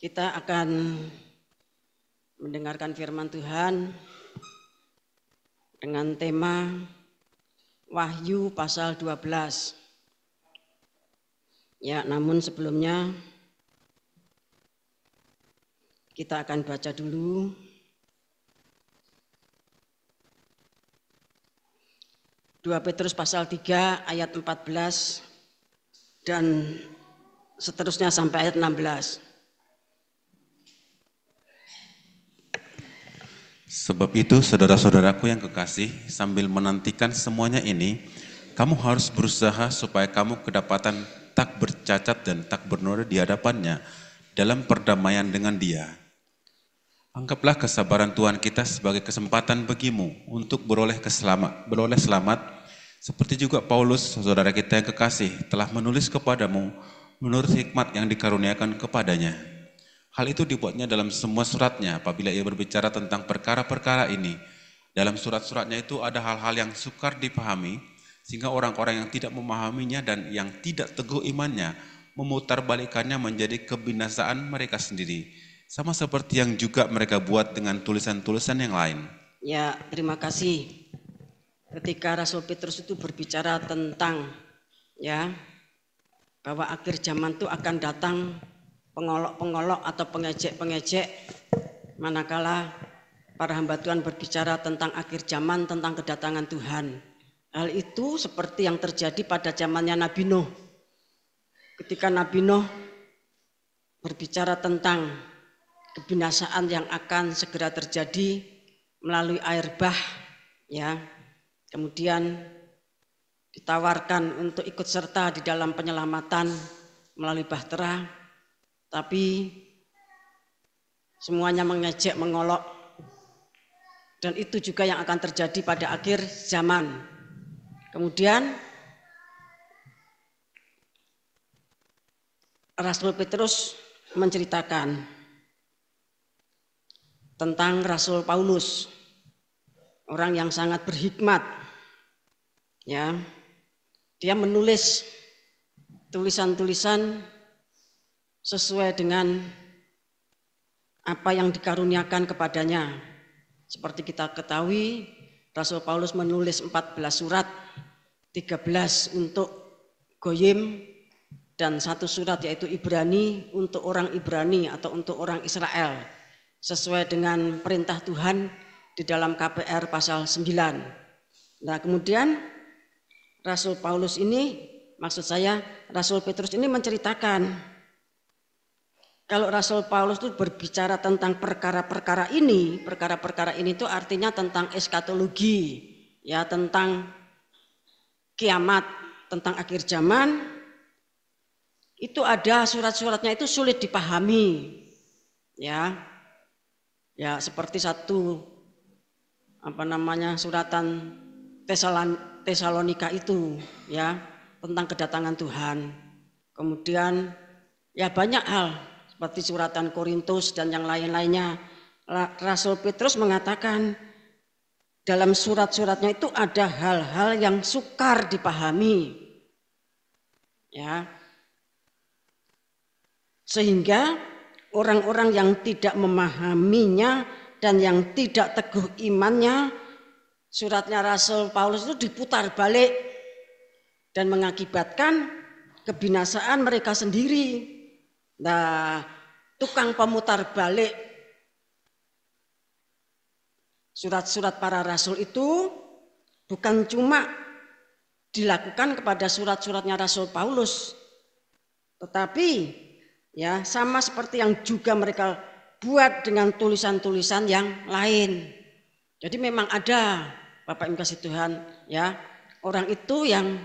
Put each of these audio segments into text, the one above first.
Kita akan mendengarkan firman Tuhan dengan tema Wahyu pasal 12. Ya, namun sebelumnya kita akan baca dulu Dua Petrus pasal 3 ayat 14 dan seterusnya sampai ayat 16. Sebab itu, saudara-saudaraku yang kekasih, sambil menantikan semuanya ini, kamu harus berusaha supaya kamu kedapatan tak bercacat dan tak bernoda di hadapannya dalam perdamaian dengan Dia. Anggaplah kesabaran Tuhan kita sebagai kesempatan bagimu untuk beroleh selamat, seperti juga Paulus, saudara kita yang kekasih, telah menulis kepadamu menurut hikmat yang dikaruniakan kepadanya. Hal itu dibuatnya dalam semua suratnya apabila ia berbicara tentang perkara-perkara ini. Dalam surat-suratnya itu ada hal-hal yang sukar dipahami, sehingga orang-orang yang tidak memahaminya dan yang tidak teguh imannya memutarbalikannya menjadi kebinasaan mereka sendiri. Sama seperti yang juga mereka buat dengan tulisan-tulisan yang lain. Ya, terima kasih. Ketika Rasul Petrus itu berbicara tentang bahwa akhir zaman itu akan datang pengolok-pengolok atau pengejek-pengejek, manakala para hamba Tuhan berbicara tentang akhir zaman, tentang kedatangan Tuhan. Hal itu seperti yang terjadi pada zamannya Nabi Nuh. Ketika Nabi Nuh berbicara tentang kebinasaan yang akan segera terjadi melalui air bah, kemudian ditawarkan untuk ikut serta di dalam penyelamatan melalui bahtera, tapi semuanya mengejek, mengolok, dan itu juga yang akan terjadi pada akhir zaman. Kemudian Rasul Petrus menceritakan tentang Rasul Paulus, orang yang sangat berhikmat. Dia menulis tulisan-tulisan sesuai dengan apa yang dikaruniakan kepadanya. Seperti kita ketahui, Rasul Paulus menulis 14 surat, 13 untuk Goyim, dan 1 surat yaitu Ibrani untuk orang Ibrani atau untuk orang Israel, sesuai dengan perintah Tuhan di dalam KPR pasal 9. Nah, kemudian Rasul Petrus ini menceritakan kalau Rasul Paulus itu berbicara tentang perkara-perkara ini itu artinya tentang eskatologi, tentang kiamat, tentang akhir zaman. Itu ada surat-suratnya itu sulit dipahami, seperti suratan Tesalonika itu, tentang kedatangan Tuhan. Kemudian banyak hal seperti suratan Korintus dan yang lain-lainnya. Rasul Petrus mengatakan dalam surat-suratnya itu ada hal-hal yang sukar dipahami, sehingga orang-orang yang tidak memahaminya dan yang tidak teguh imannya, suratnya Rasul Paulus itu diputar balik dan mengakibatkan kebinasaan mereka sendiri. Nah, tukang pemutar balik surat-surat para rasul itu bukan cuma dilakukan kepada surat-suratnya Rasul Paulus, tetapi sama seperti yang juga mereka buat dengan tulisan-tulisan yang lain. Jadi memang ada, Bapak Ibu kasih Tuhan, orang itu yang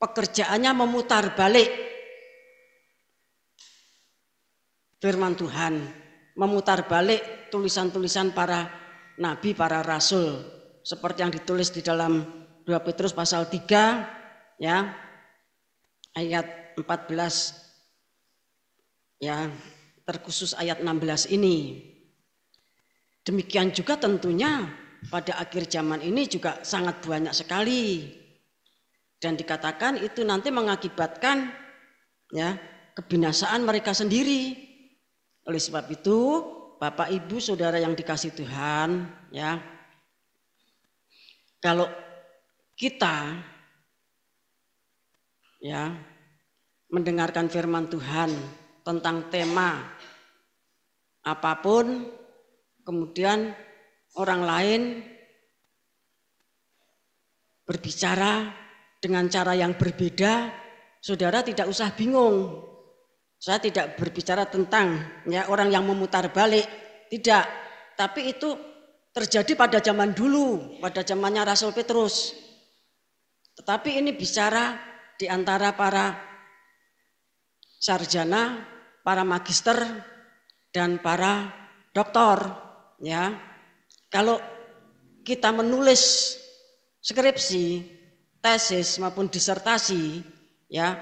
pekerjaannya memutar balik firman Tuhan, memutar balik tulisan-tulisan para nabi, para rasul, seperti yang ditulis di dalam 2 Petrus pasal 3 ayat 14 terkhusus ayat 16 ini. Demikian juga tentunya pada akhir zaman ini juga sangat banyak sekali, dan dikatakan itu nanti mengakibatkan kebinasaan mereka sendiri. Oleh sebab itu, Bapak Ibu Saudara yang dikasihi Tuhan, ya. Kalau kita ya mendengarkan firman Tuhan tentang tema apapun, kemudian orang lain berbicara dengan cara yang berbeda, saudara tidak usah bingung. Saya tidak berbicara tentang ya orang yang memutar balik, tidak. Tapi itu terjadi pada zaman dulu, pada zamannya Rasul Petrus. Tetapi ini bicara di antara para sarjana, para magister, dan para doktor. Ya, kalau kita menulis skripsi, tesis maupun disertasi, ya,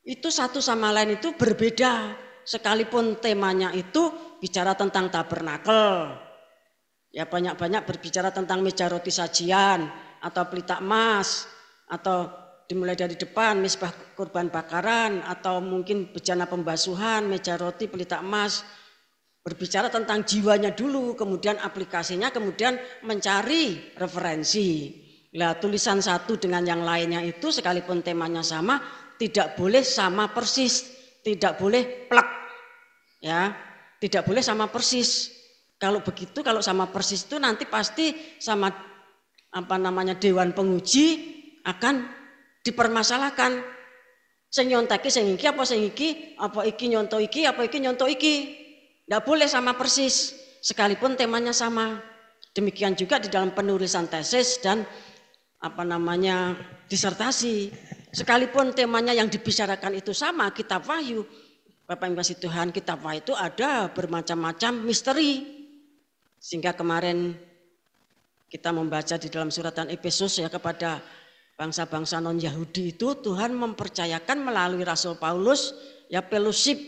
itu satu sama lain itu berbeda. Sekalipun temanya itu bicara tentang tabernakel, ya banyak-banyak berbicara tentang meja roti sajian atau pelita emas, atau dimulai dari depan misbah kurban bakaran, atau mungkin bejana pembasuhan, meja roti, pelita emas. Berbicara tentang jiwanya dulu, kemudian aplikasinya, kemudian mencari referensi. Nah, tulisan satu dengan yang lainnya itu sekalipun temanya sama, tidak boleh sama persis, tidak boleh plek, ya, tidak boleh sama persis. Kalau begitu, kalau sama persis itu nanti pasti sama dewan penguji akan dipermasalahkan. Sing nyonteki sing iki apa sing iki, apa iki nyonto iki, apa iki nyonto iki. Tidak boleh sama persis, sekalipun temanya sama. Demikian juga di dalam penulisan tesis dan disertasi. Sekalipun temanya yang dibicarakan itu sama, kitab Wahyu, Bapak Ibu kasih Tuhan, kitab Wahyu itu ada bermacam-macam misteri. Sehingga kemarin kita membaca di dalam suratan Efesus ya kepada bangsa-bangsa non-Yahudi itu, Tuhan mempercayakan melalui Rasul Paulus ya fellowship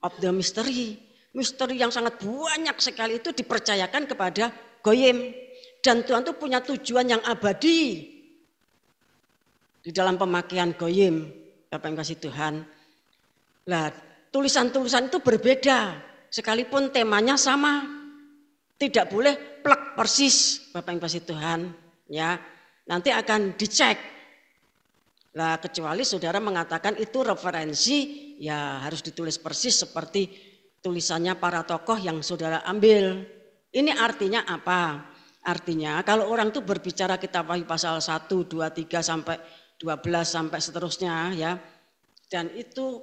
of the mystery. Misteri yang sangat banyak sekali itu dipercayakan kepada goyim. Dan Tuhan itu punya tujuan yang abadi di dalam pemakaian goyim, Bapak yang kasih Tuhan. Nah, tulisan-tulisan itu berbeda, sekalipun temanya sama, tidak boleh plek persis, Bapak yang kasih Tuhan. Ya, nanti akan dicek. Nah, kecuali saudara mengatakan itu referensi, ya harus ditulis persis seperti tulisannya para tokoh yang saudara ambil. Ini artinya apa? Artinya kalau orang itu berbicara kitab Wahyu pasal 1, 2, 3 sampai 12 sampai seterusnya ya. Dan itu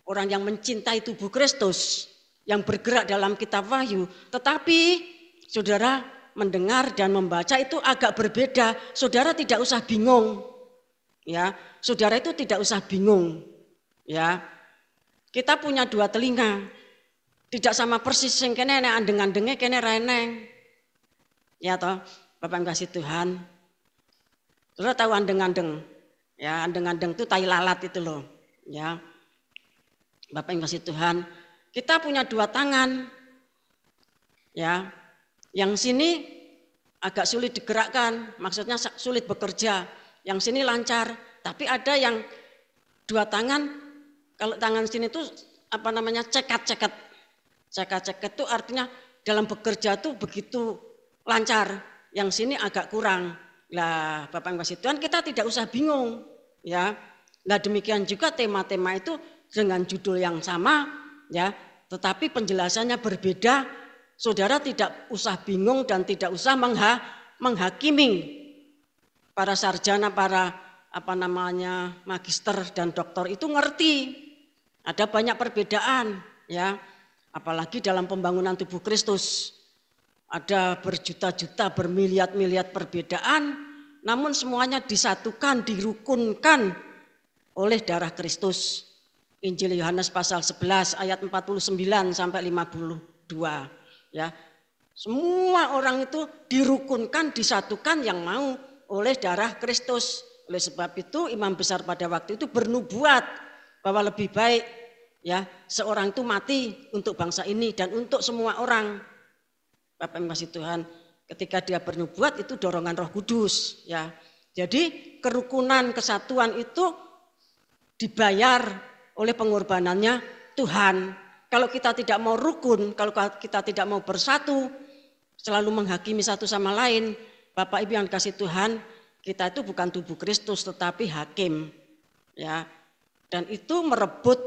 orang yang mencintai tubuh Kristus yang bergerak dalam kitab Wahyu, tetapi saudara mendengar dan membaca itu agak berbeda. Saudara tidak usah bingung. Ya, saudara itu tidak usah bingung. Ya. Kita punya dua telinga. Tidak sama persis sing kene nek andeng-andenge kene ra eneng. Ya toh, Bapak yang kasih Tuhan. Saudara tahu andeng-andeng. Ya, andeng-andeng itu tai lalat itu loh. Ya. Bapak yang kasih Tuhan, kita punya dua tangan. Ya. Yang sini agak sulit digerakkan, maksudnya sulit bekerja. Yang sini lancar, tapi ada yang dua tangan, kalau tangan sini itu cekat-cekat. Cekat-cekat itu artinya dalam bekerja itu begitu lancar, yang sini agak kurang. Lah, Bapak yang kasih Tuhan, kita tidak usah bingung, ya. Nah, demikian juga tema-tema itu dengan judul yang sama, ya, tetapi penjelasannya berbeda. Saudara tidak usah bingung dan tidak usah menghakimi para sarjana, para magister dan doktor itu ngerti. Ada banyak perbedaan, ya. Apalagi dalam pembangunan tubuh Kristus. Ada berjuta-juta, bermiliat-miliat perbedaan, namun semuanya disatukan, dirukunkan oleh darah Kristus. Injil Yohanes pasal 11 ayat 49 sampai 52. Ya. Semua orang itu dirukunkan, disatukan yang mau oleh darah Kristus. Oleh sebab itu imam besar pada waktu itu bernubuat bahwa lebih baik ya seorang itu mati untuk bangsa ini dan untuk semua orang. Bapak yang kasih Tuhan, ketika dia bernubuat itu dorongan Roh Kudus, ya. Jadi kerukunan, kesatuan itu dibayar oleh pengorbanannya Tuhan. kalau kita tidak mau rukun, kalau kita tidak mau bersatu, selalu menghakimi satu sama lain, Bapak Ibu yang dikasih Tuhan, kita itu bukan tubuh Kristus tetapi hakim. Ya. Dan itu merebut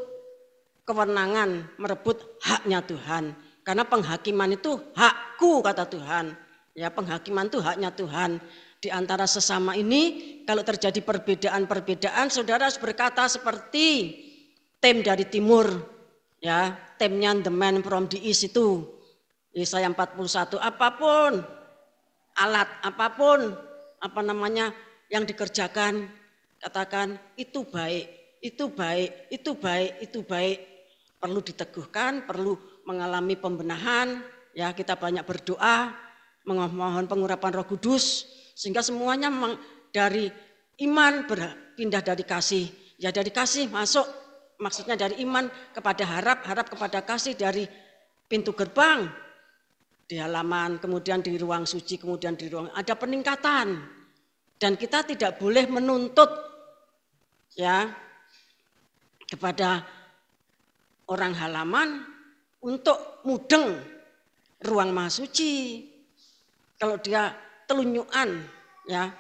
kewenangan, merebut haknya Tuhan. Karena penghakiman itu hakku kata Tuhan. Ya, penghakiman itu haknya Tuhan. Di antara sesama ini kalau terjadi perbedaan-perbedaan, saudara harus berkata seperti tim dari timur, ya, timnya the man from the east itu. Yesaya 41, apapun alat, apapun yang dikerjakan, katakan itu baik, itu baik, itu baik, itu baik. Perlu diteguhkan, perlu mengalami pembenahan, ya kita banyak berdoa, memohon pengurapan Roh Kudus, sehingga semuanya dari iman berpindah dari kasih. Ya dari kasih masuk, maksudnya dari iman kepada harap, harap kepada kasih dari pintu gerbang, di halaman, kemudian di ruang suci, kemudian di ruang, ada peningkatan. Dan kita tidak boleh menuntut ya kepada orang halaman untuk mudeng ruang maha suci. Kalau dia telunyuan ya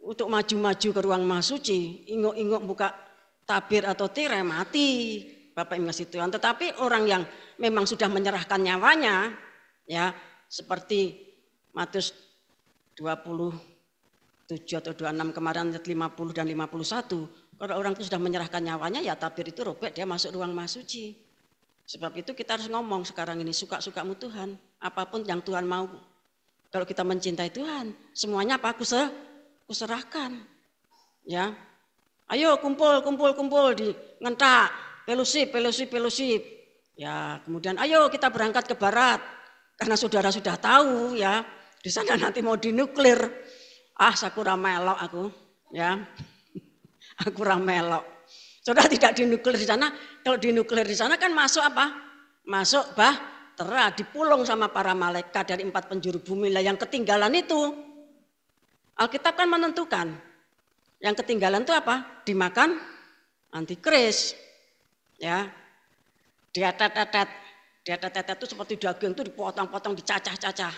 untuk maju-maju ke ruang maha suci, inguk-inguk buka tabir atau tirai, mati Bapak Ibu kasih Tuhan. Tetapi orang yang memang sudah menyerahkan nyawanya, ya seperti Matius 27 atau 26 kemarin 50 dan 51, kalau orang itu sudah menyerahkan nyawanya ya tabir itu robek, dia masuk ruang maha suci. Sebab itu kita harus ngomong sekarang ini, suka-sukamu Tuhan, apapun yang Tuhan mau. Kalau kita mencintai Tuhan, semuanya apa? Kuserahkan. Ya. Ayo kumpul di ngentak, fellowship. Ya, kemudian ayo kita berangkat ke barat. Karena saudara sudah tahu ya, di sana nanti mau dinuklir. Aku ramelok aku, ya. Aku ramelok. Saudara tidak dinuklir di sana. Kalau dinuklir di sana kan masuk apa? Masuk bahtera, dipulung sama para malaikat dari 4 penjuru bumi. Lah yang ketinggalan itu, Alkitab kan menentukan. Yang ketinggalan itu apa? Dimakan antikris. Ya. Diatet-atet. Diatet-atet itu seperti daging itu dipotong-potong, dicacah-cacah.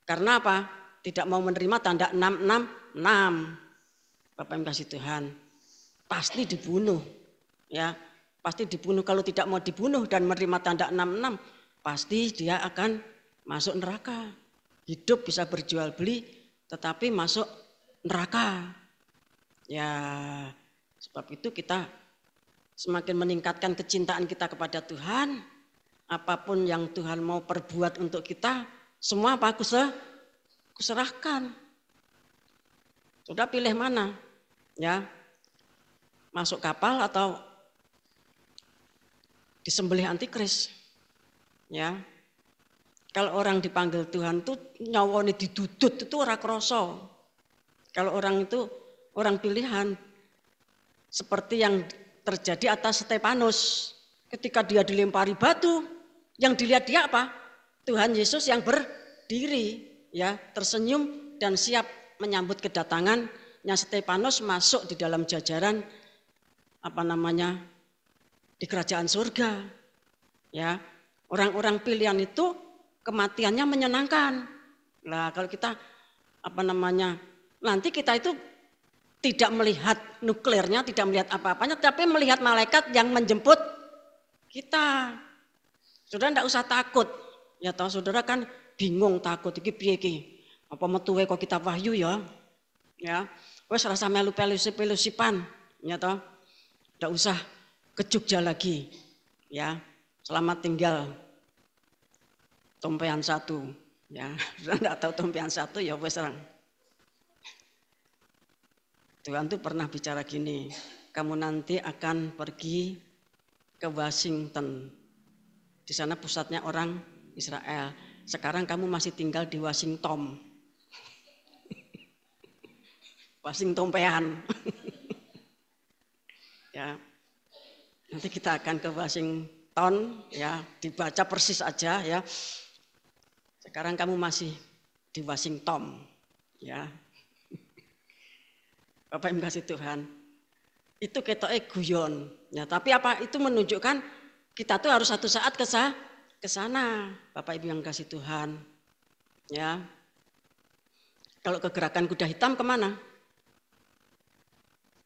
Karena apa? Tidak mau menerima tanda 666. Bapak yang kasih Tuhan. Pasti dibunuh. Ya, pasti dibunuh. Kalau tidak mau dibunuh dan menerima tanda 66, pasti dia akan masuk neraka. Hidup bisa berjual beli, tetapi masuk neraka. Ya, sebab itu kita semakin meningkatkan kecintaan kita kepada Tuhan. Apapun yang Tuhan mau perbuat untuk kita, semua apa aku serahkan. Sudah pilih mana? Ya, masuk kapal atau disembelih antikris. Ya, kalau orang dipanggil Tuhan tuh nyawone didudut itu ora kroso. Kalau orang itu orang pilihan, seperti yang terjadi atas Stefanus ketika dia dilempari batu, yang dilihat dia apa? Tuhan Yesus yang berdiri, ya tersenyum dan siap menyambut kedatangannya Stefanus masuk di dalam jajaran di kerajaan surga. Ya, orang-orang pilihan itu kematiannya menyenangkan. Nah, kalau kita nanti kita itu tidak melihat nuklirnya, tidak melihat apa-apanya, tapi melihat malaikat yang menjemput kita. Saudara tidak usah takut. Ya toh saudara kan bingung takut iki piye iki? Apa metuwe kok kita wahyu ya? Ya, wis rasa melu pelusipan, ya toh. Tidak usah ke Jogja lagi. Ya, selamat tinggal. Tompean 1. Ya, sudah tidak tahu tompean 1 ya wis orang. Tuhan tuh pernah bicara gini, kamu nanti akan pergi ke Washington. Di sana pusatnya orang Israel. Sekarang kamu masih tinggal di Washington. Washington-pean. Ya. Nanti kita akan ke Washington, ya, dibaca persis aja ya. Sekarang kamu masih di Washington, ya. Bapak yang kasih Tuhan. Itu ketoke guyon. Ya, tapi apa? Itu menunjukkan kita tuh harus satu saat ke sana, Bapak Ibu yang kasih Tuhan. Ya. Kalau ke gerakan kuda hitam kemana?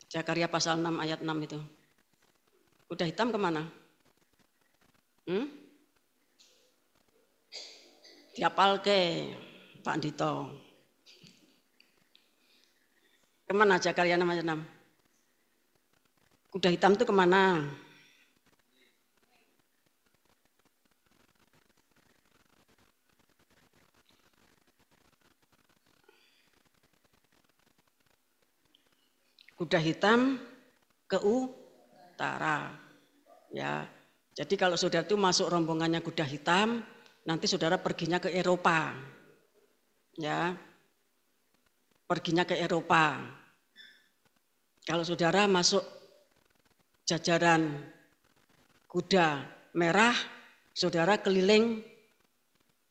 Zakaria pasal 6 ayat 6 itu. Kuda hitam kemana? Diapal ke Pak Dito. Kemana Zakaria 6 ayat 6? Kuda hitam itu kemana? Kuda hitam ke utara. Ya. Jadi kalau saudara itu masuk rombongannya kuda hitam, nanti saudara perginya ke Eropa. Ya. Perginya ke Eropa. Kalau saudara masuk jajaran kuda merah, saudara keliling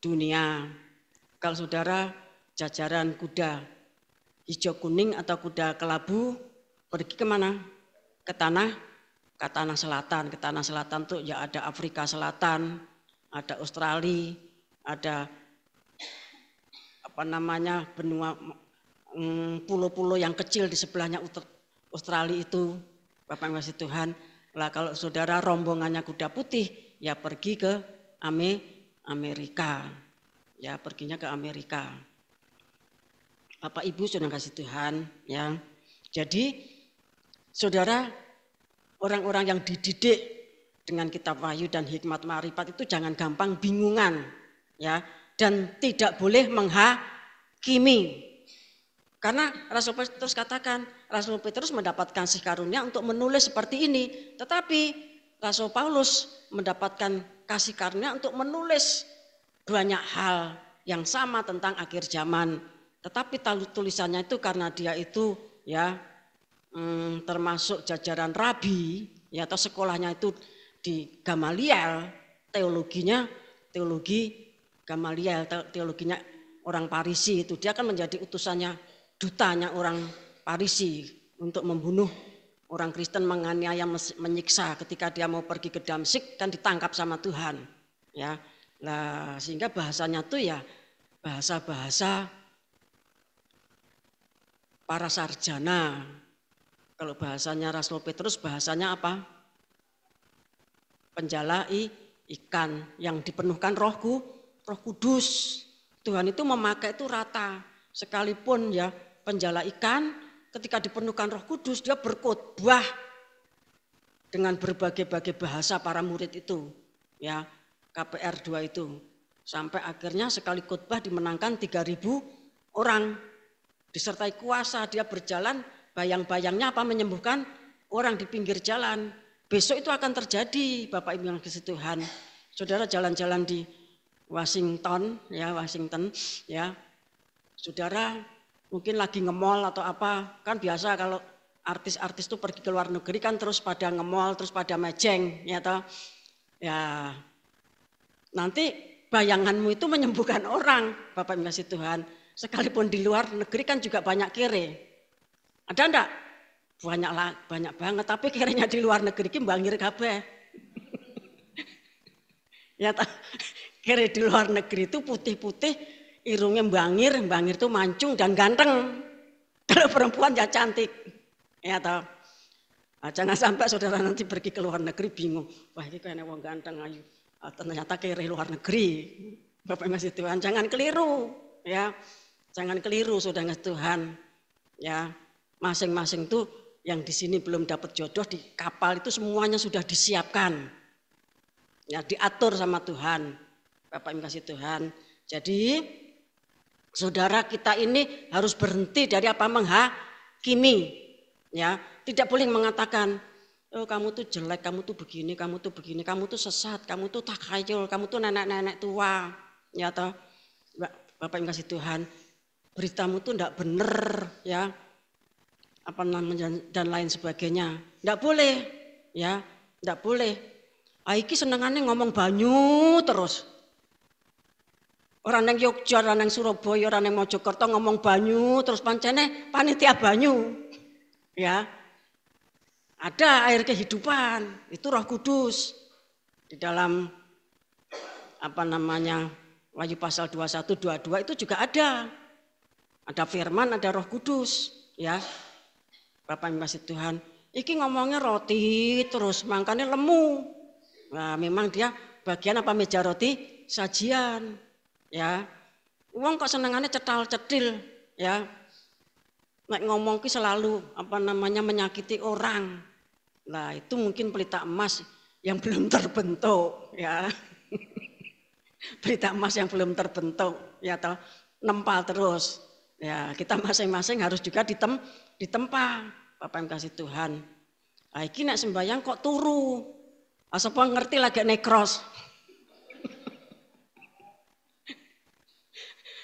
dunia. Kalau saudara jajaran kuda hijau kuning atau kuda kelabu, pergi kemana? Ke tanah selatan. Ke tanah selatan tuh ya ada Afrika Selatan, ada Australia, ada benua pulau-pulau yang kecil di sebelahnya Australia itu, Bapak yang kasih Tuhan. Lah kalau saudara rombongannya kuda putih, ya pergi ke Amerika. Ya perginya ke Amerika. Bapak Ibu sudah kasih Tuhan, ya. Jadi saudara, orang-orang yang dididik dengan kitab Wahyu dan hikmat marifat itu jangan gampang bingungan, ya, dan tidak boleh menghakimi. Karena Rasul Petrus katakan, Rasul Petrus mendapat kasih karunia untuk menulis seperti ini, tetapi Rasul Paulus mendapatkan kasih karunia untuk menulis banyak hal yang sama tentang akhir zaman. Tetapi tulisannya itu karena dia itu ya termasuk jajaran rabi, ya, atau sekolahnya itu di Gamaliel, teologi Gamaliel, teologinya orang Parisi itu, dia akan menjadi utusannya, dutanya orang Parisi untuk membunuh orang Kristen, menganiaya, menyiksa. Ketika dia mau pergi ke Damsyik kan ditangkap sama Tuhan, ya. Lah sehingga bahasanya tuh ya bahasa-bahasa para sarjana. Kalau bahasanya Rasul Petrus bahasanya apa? Penjala ikan yang dipenuhkan Roh Kudus. Tuhan itu memakai itu rata. Sekalipun ya penjala ikan ketika dipenuhkan Roh Kudus dia berkhotbah dengan berbagai-bagai bahasa para murid itu, ya. KPR 2 itu. Sampai akhirnya sekali khotbah dimenangkan 3.000 orang. Disertai kuasa, dia berjalan, bayang-bayangnya apa? Menyembuhkan orang di pinggir jalan. Besok itu akan terjadi, Bapak Ibu yang kasih Tuhan. Saudara jalan-jalan di Washington, ya. Saudara mungkin lagi nge-mall atau apa, kan biasa kalau artis-artis itu pergi ke luar negeri kan terus pada nge-mall, terus pada mejeng, ya toh. Ya. Nanti bayanganmu itu menyembuhkan orang, Bapak Ibu kasih Tuhan. Sekalipun di luar negeri kan juga banyak kere. Ada enggak? Banyak banget, tapi kiranya di luar negeri ki mbangir kabeh. Ya toh. Kere di luar negeri itu putih-putih, irungnya mbangir itu mancung dan ganteng. Kalau perempuan ya cantik. Ya toh. Nah, jangan sampai saudara nanti pergi ke luar negeri bingung. Wah ini kayaknya wong ganteng ayu. Ternyata kere luar negeri. Bapak ngasih Tuhan, jangan keliru, ya. Jangan keliru saudara ngasih Tuhan. Ya. Masing-masing tuh yang di sini belum dapat jodoh di kapal itu semuanya sudah disiapkan. Ya, diatur sama Tuhan. Bapak ngasih Tuhan. Jadi saudara kita ini harus berhenti dari apa? Menghakimi. Ya, tidak boleh mengatakan, oh kamu tuh jelek, kamu tuh begini, kamu tuh sesat, kamu tuh takhayul, kamu tuh nenek-nenek tua. Ya toh, Bapak yang kasih Tuhan, beritamu tuh enggak bener, ya. Apa namanya dan lain sebagainya. Enggak boleh, ya, enggak boleh. Aiki senengannya ngomong banyu terus. Orang yang Yogyakarta, orang yang Surabaya, orang yang Mojokerto ngomong banyu terus pancene panitia banyu. Ya. Ada air kehidupan, itu Roh Kudus. Di dalam Wahyu pasal 21, 22 itu juga ada. Ada firman, ada Roh Kudus, ya. Bapak yang kasih Tuhan, iki ngomongnya roti terus, makanya lemu. Nah, memang dia bagian meja roti sajian, ya. Wong kok senengannya cetal-cetil, ya. Nek ngomong ki selalu menyakiti orang. Nah, itu mungkin pelita emas yang belum terbentuk, ya. Pelita emas yang belum terbentuk, ya toh, nempal terus. Ya, kita masing-masing harus juga ditempa, Bapak yang kasih Tuhan. Nah, iki nek sembahyang kok turu. Asapa ngerti lagi nekros.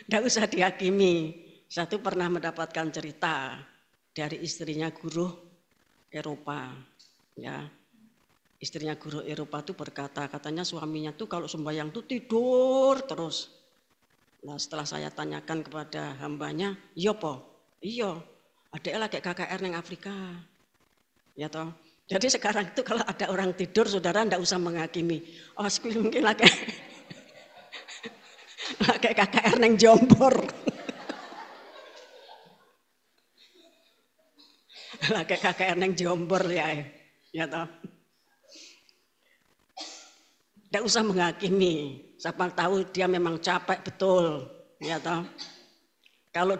Nggak usah dihakimi. Satu pernah mendapatkan cerita dari istrinya guru Eropa. Ya, istrinya guru Eropa itu berkata, katanya suaminya tuh kalau sembahyang tuh tidur terus. Nah, setelah saya tanyakan kepada hambanya, iya po, iya, ada lagi KKR yang Afrika, ya toh. Jadi sekarang itu kalau ada orang tidur, saudara ndak usah menghakimi. Oh, mungkin lagi KKR yang Jombor, lagi KKR yang Jombor ya toh. Ndak usah menghakimi. Siapa tahu dia memang capek betul, ya toh. Kalau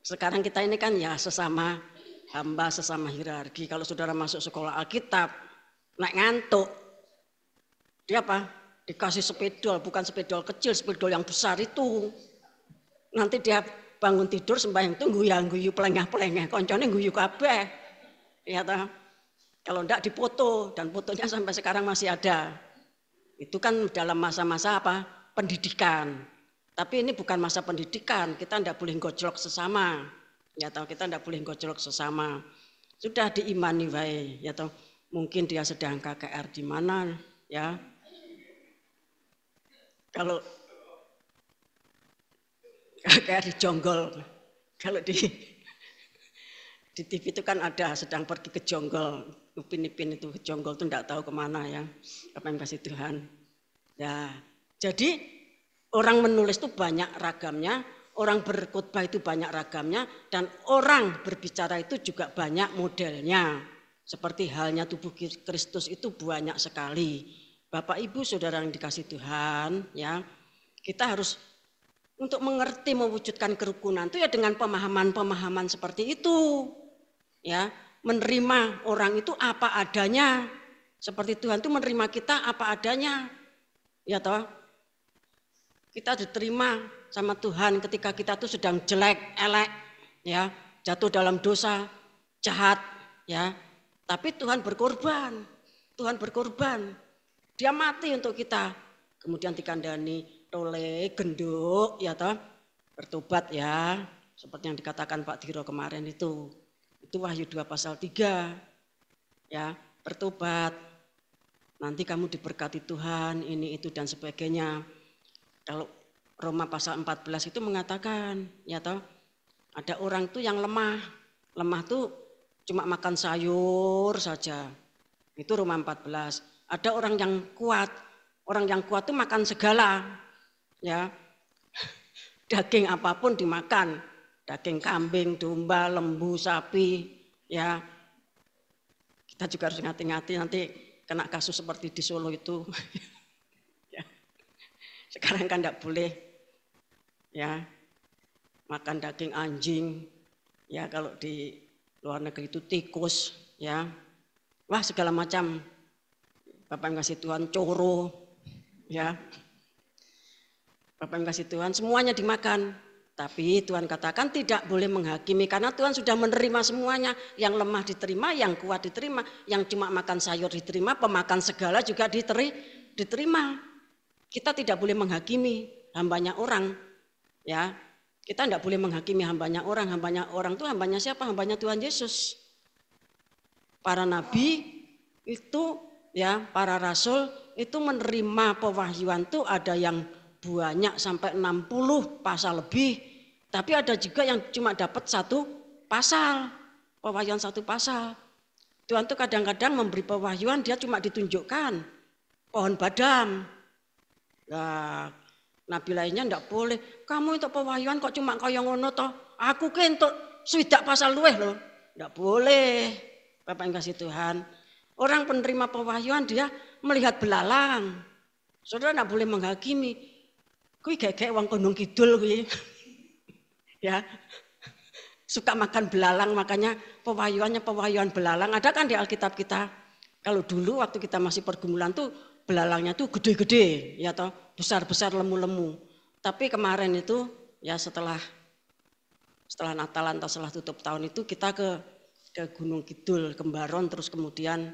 sekarang kita ini kan ya sesama hamba, sesama hierarki. Kalau saudara masuk sekolah Alkitab, naik ngantuk, dia apa? Dikasih spidol, bukan spidol kecil, spidol yang besar itu. Nanti dia bangun tidur sembahyang itu guyu pelengah-pelengah, koncone guyu kabeh, ya toh. Kalau enggak dipoto, dan fotonya sampai sekarang masih ada. Itu kan dalam masa-masa pendidikan. Tapi ini bukan masa pendidikan, kita tidak boleh gojlok sesama. Ya tahu, kita tidak boleh gojlok sesama. Sudah diimani wae, ya tahu. Mungkin dia sedang KKR di mana, ya. Kalau KKR di Jonggol, kalau di TV itu kan ada sedang pergi ke Jonggol. Upin-ipin itu ke Jonggol itu enggak tahu kemana ya. Apa yang kasih Tuhan. Ya, jadi orang menulis itu banyak ragamnya, orang berkhotbah itu banyak ragamnya, dan orang berbicara itu juga banyak modelnya. Seperti halnya tubuh Kristus itu banyak sekali. Bapak Ibu Saudara yang dikasih Tuhan, ya, kita harus untuk mengerti mewujudkan kerukunan itu ya dengan pemahaman-pemahaman seperti itu. Ya, menerima orang itu apa adanya. Seperti Tuhan itu menerima kita apa adanya. Ya toh. Kita diterima sama Tuhan ketika kita tuh sedang jelek, elek, ya, jatuh dalam dosa, jahat, ya. Tapi Tuhan berkorban. Tuhan berkorban. Dia mati untuk kita. Kemudian dikandani tole genduk, ya toh. Bertobat ya, seperti yang dikatakan Pak Diro kemarin itu. Itu Wahyu 2 pasal 3. Ya, bertobat. Nanti kamu diberkati Tuhan, ini itu dan sebagainya. Kalau Roma pasal 14 itu mengatakan, ya toh, ada orang tuh yang lemah. Lemah tuh cuma makan sayur saja. Itu Roma 14. Ada orang yang kuat. Orang yang kuat tuh makan segala. Ya. Daging apapun dimakan. Daging kambing, domba, lembu, sapi, ya. Kita juga harus hati-hati nanti kena kasus seperti di Solo itu. Ya. Sekarang kan tidak boleh ya makan daging anjing, ya kalau di luar negeri itu tikus, ya. Wah segala macam. Bapak yang kasih Tuhan coro, ya. Bapak yang kasih Tuhan semuanya dimakan. Tapi Tuhan katakan tidak boleh menghakimi karena Tuhan sudah menerima semuanya. Yang lemah diterima, yang kuat diterima, yang cuma makan sayur diterima, pemakan segala juga diterima. Kita tidak boleh menghakimi hambanya orang. Ya, kita tidak boleh menghakimi hambanya orang. Hambanya orang itu hambanya siapa? Hambanya Tuhan Yesus. Para nabi itu, ya, para rasul itu menerima pewahyuan itu ada yang banyak sampai 60 pasal lebih. Tapi ada juga yang cuma dapat 1 pasal, pewahyuan 1 pasal. Tuhan tuh kadang-kadang memberi pewahyuan dia cuma ditunjukkan. pohon badam. Nah, nabi lainnya ndak boleh. Kamu untuk pewahyuan kok cuma kaya ngono toh? Aku ke untuk swidak pasal luweh loh. Ndak boleh. Bapak yang kasih Tuhan. Orang penerima pewahyuan dia melihat belalang. Saudara ndak boleh menghakimi. Kuwi kayak wong Gunung Kidul kuwi. Ya. Suka makan belalang, makanya pewahyuan belalang. Ada kan di Alkitab kita? Kalau dulu waktu kita masih pergumulan tuh belalangnya tuh gede-gede, ya toh, besar-besar lemu-lemu. Tapi kemarin itu ya setelah Natalan atau setelah tutup tahun itu kita ke Gunung Kidul, ke Mbaron, terus kemudian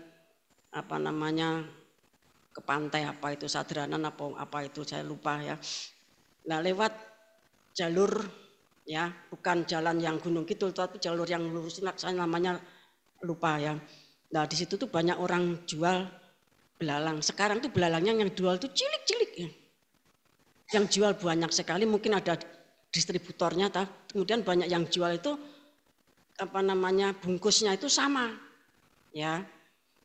ke pantai apa itu Sadranan apa itu saya lupa ya. Nah lewat jalur ya bukan jalan yang Gunung Kidul tapi jalur yang lurus, saya namanya lupa ya. Nah di situ tuh banyak orang jual belalang. Sekarang tuh belalangnya yang jual tuh cilik-cilik ya. Yang jual banyak sekali, mungkin ada distributornya, kemudian banyak yang jual itu bungkusnya itu sama ya.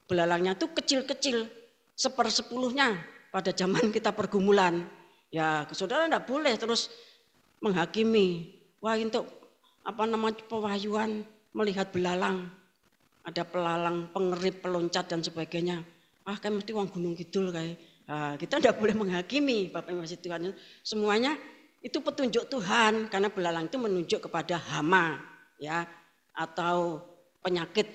Belalangnya tuh kecil-kecil, 1/10 pada zaman kita pergumulan. Ya saudara enggak boleh terus menghakimi. Wah untuk pewahyuan melihat belalang, ada pelalang, pengerip, peloncat dan sebagainya. Kayak mesti wong Gunung Kidul kayak. Nah, kita tidak boleh menghakimi, Bapak Ibu Tuhan. Semuanya itu petunjuk Tuhan, karena belalang itu menunjuk kepada hama, ya, atau penyakit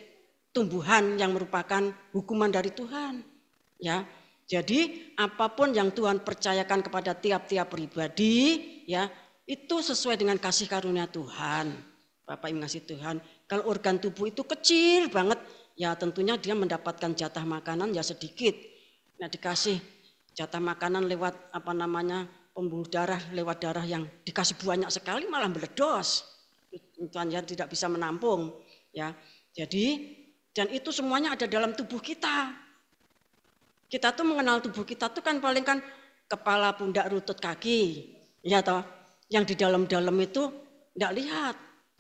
tumbuhan yang merupakan hukuman dari Tuhan, ya. Jadi apapun yang Tuhan percayakan kepada tiap-tiap pribadi, ya, itu sesuai dengan kasih karunia Tuhan. Bapak Ibu kasih Tuhan, kalau organ tubuh itu kecil banget, ya tentunya dia mendapatkan jatah makanan ya sedikit. Nah dikasih jatah makanan lewat pembuluh darah, lewat darah yang dikasih banyak sekali malah meledos. Tuhan ya tidak bisa menampung. Ya, jadi dan itu semuanya ada dalam tubuh kita. Kita tuh mengenal tubuh kita tuh kan paling kan kepala, pundak, lutut, kaki, ya toh. Yang di dalam-dalam itu enggak lihat.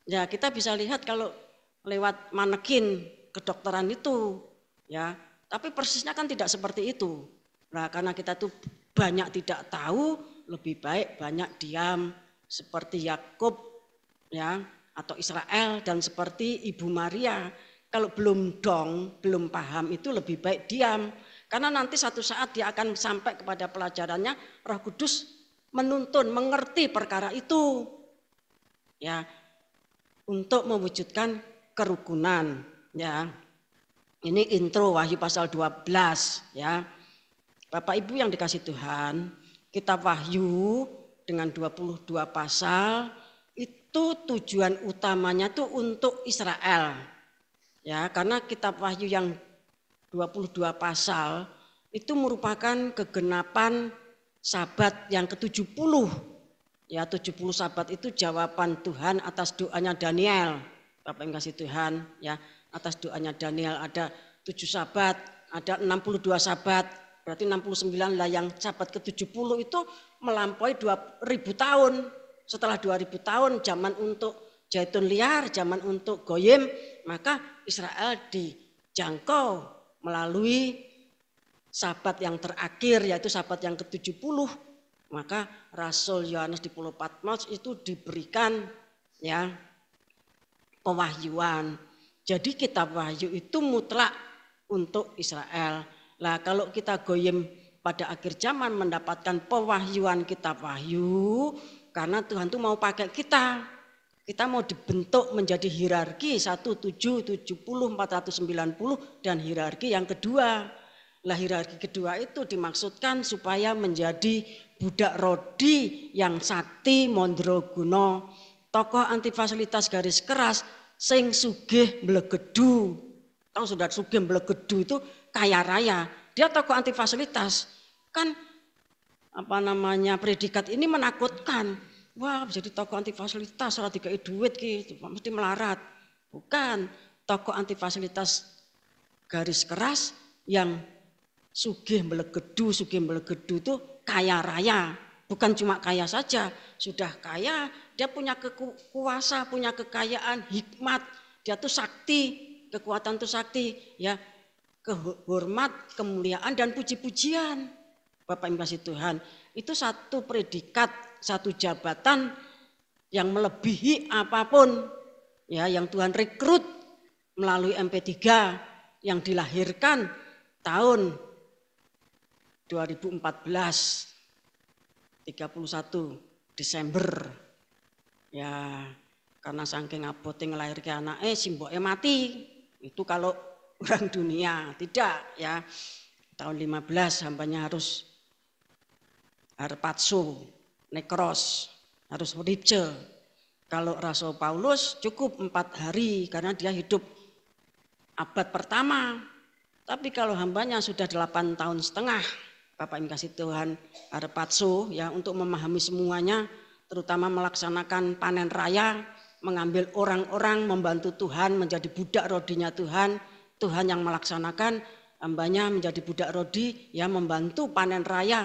Ya kita bisa lihat kalau lewat manekin kedokteran itu, ya. Tapi persisnya kan tidak seperti itu. Nah karena kita tuh banyak tidak tahu, lebih baik banyak diam seperti Yakub, ya, atau Israel dan seperti Ibu Maria. Kalau belum paham itu lebih baik diam. Karena nanti satu saat dia akan sampai kepada pelajarannya, Roh Kudus menuntun, mengerti perkara itu. Ya, untuk mewujudkan kerukunan, ya. Ini intro Wahyu pasal 12, ya. Bapak Ibu yang dikasih Tuhan, kitab Wahyu dengan 22 pasal itu tujuan utamanya tuh untuk Israel. Ya, karena kitab Wahyu yang 22 pasal itu merupakan kegenapan Sabat yang ke-70. Ya, 70 Sabat itu jawaban Tuhan atas doanya Daniel. Bapak yang kasih Tuhan, ya, atas doanya Daniel ada 7 Sabat, ada 62 Sabat. Berarti 69 lah, yang Sabat ke-70 itu melampaui 2000 tahun. Setelah 2000 tahun zaman untuk Zaitun liar, zaman untuk Goyim, maka Israel dijangkau melalui Sabat yang terakhir yaitu Sabat yang ke-70. Maka Rasul Yohanes di Pulau Patmos itu diberikan, ya, pewahyuan. Jadi kitab Wahyu itu mutlak untuk Israel. Lah kalau kita Goyim pada akhir zaman mendapatkan pewahyuan kitab Wahyu, karena Tuhan tuh mau pakai kita. Kita mau dibentuk menjadi hierarki 1, 7, 70, 490 dan hierarki yang kedua. Lah hierarki kedua itu dimaksudkan supaya menjadi budak rodi yang sakti mondroguno, tokoh anti fasilitas garis keras sing sugih mblegedu. Tahu sudah sugih mblegedu itu kaya raya. Dia tokoh anti fasilitas. Kan predikat ini menakutkan. Wah, jadi tokoh anti fasilitas ora dikai duit ki, mesti melarat. Bukan, tokoh anti fasilitas garis keras yang sugih mblegedu itu kaya raya. Bukan cuma kaya saja, sudah kaya, dia punya kuasa, punya kekayaan, hikmat, dia tuh sakti, kekuatan tuh sakti, ya. kehormat, kemuliaan, dan puji-pujian. Bapak Ibu kasih Tuhan, itu satu predikat, satu jabatan yang melebihi apapun ya, yang Tuhan rekrut melalui MP3 yang dilahirkan tahun 2014 31 Desember ya, karena saking abote ngelahirkan anaknya simboke mati. Itu kalau orang dunia, tidak ya. Tahun 15 hambanya harus harpazo, nekros, harus ripce. Kalau Rasul Paulus cukup 4 hari karena dia hidup abad pertama. Tapi kalau hambanya sudah 8 tahun setengah, Bapak Ibu kasih Tuhan, harpazo ya, untuk memahami semuanya, terutama melaksanakan panen raya, mengambil orang-orang, membantu Tuhan menjadi budak rodinya Tuhan. Tuhan yang melaksanakan, hambanya menjadi budak rodi, ya membantu panen raya,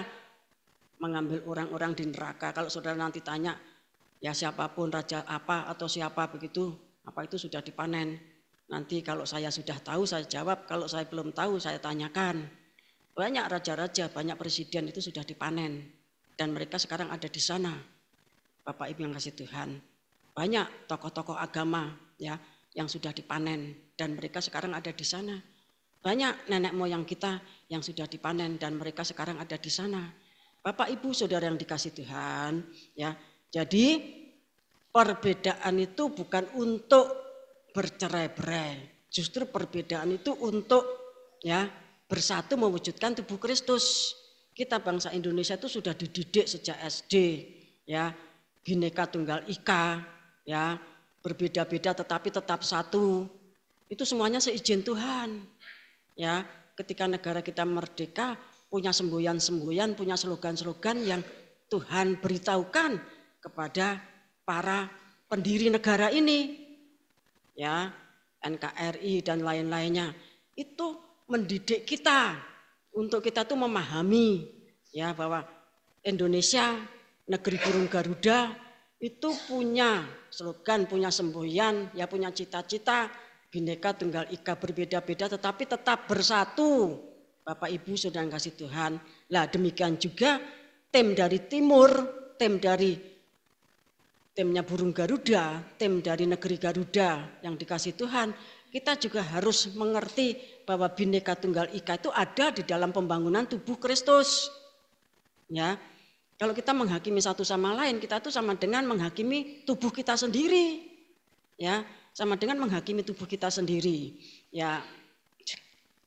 mengambil orang-orang di neraka. Kalau saudara nanti tanya, ya siapapun raja apa atau siapa begitu, apa itu sudah dipanen. Nanti kalau saya sudah tahu saya jawab, kalau saya belum tahu saya tanyakan. Banyak raja-raja, banyak presiden itu sudah dipanen. Dan mereka sekarang ada di sana. Bapak Ibu yang kasih Tuhan. Banyak tokoh-tokoh agama ya yang sudah dipanen. Dan mereka sekarang ada di sana. Banyak nenek moyang kita yang sudah dipanen dan mereka sekarang ada di sana. Bapak Ibu saudara yang dikasih Tuhan ya. Jadi perbedaan itu bukan untuk bercerai-berai. Justru perbedaan itu untuk ya bersatu mewujudkan tubuh Kristus. Kita bangsa Indonesia itu sudah dididik sejak SD ya, Bhinneka Tunggal Ika ya, berbeda-beda tetapi tetap satu. Itu semuanya seizin Tuhan. Ya, ketika negara kita merdeka punya semboyan-semboyan, punya slogan-slogan yang Tuhan beritahukan kepada para pendiri negara ini. Ya, NKRI dan lain-lainnya. Itu mendidik kita untuk kita tuh memahami ya bahwa Indonesia negeri burung Garuda itu punya slogan, punya semboyan, ya punya cita-cita Bhinneka Tunggal Ika, berbeda-beda tetapi tetap bersatu. Bapak Ibu saudara yang kasih Tuhan. Lah demikian juga tim dari timur, timnya burung Garuda, tim dari negeri Garuda yang dikasih Tuhan. Kita juga harus mengerti bahwa Bhinneka Tunggal Ika itu ada di dalam pembangunan tubuh Kristus. Ya, kalau kita menghakimi satu sama lain, kita itu sama dengan menghakimi tubuh kita sendiri. Ya, sama dengan menghakimi tubuh kita sendiri. Ya,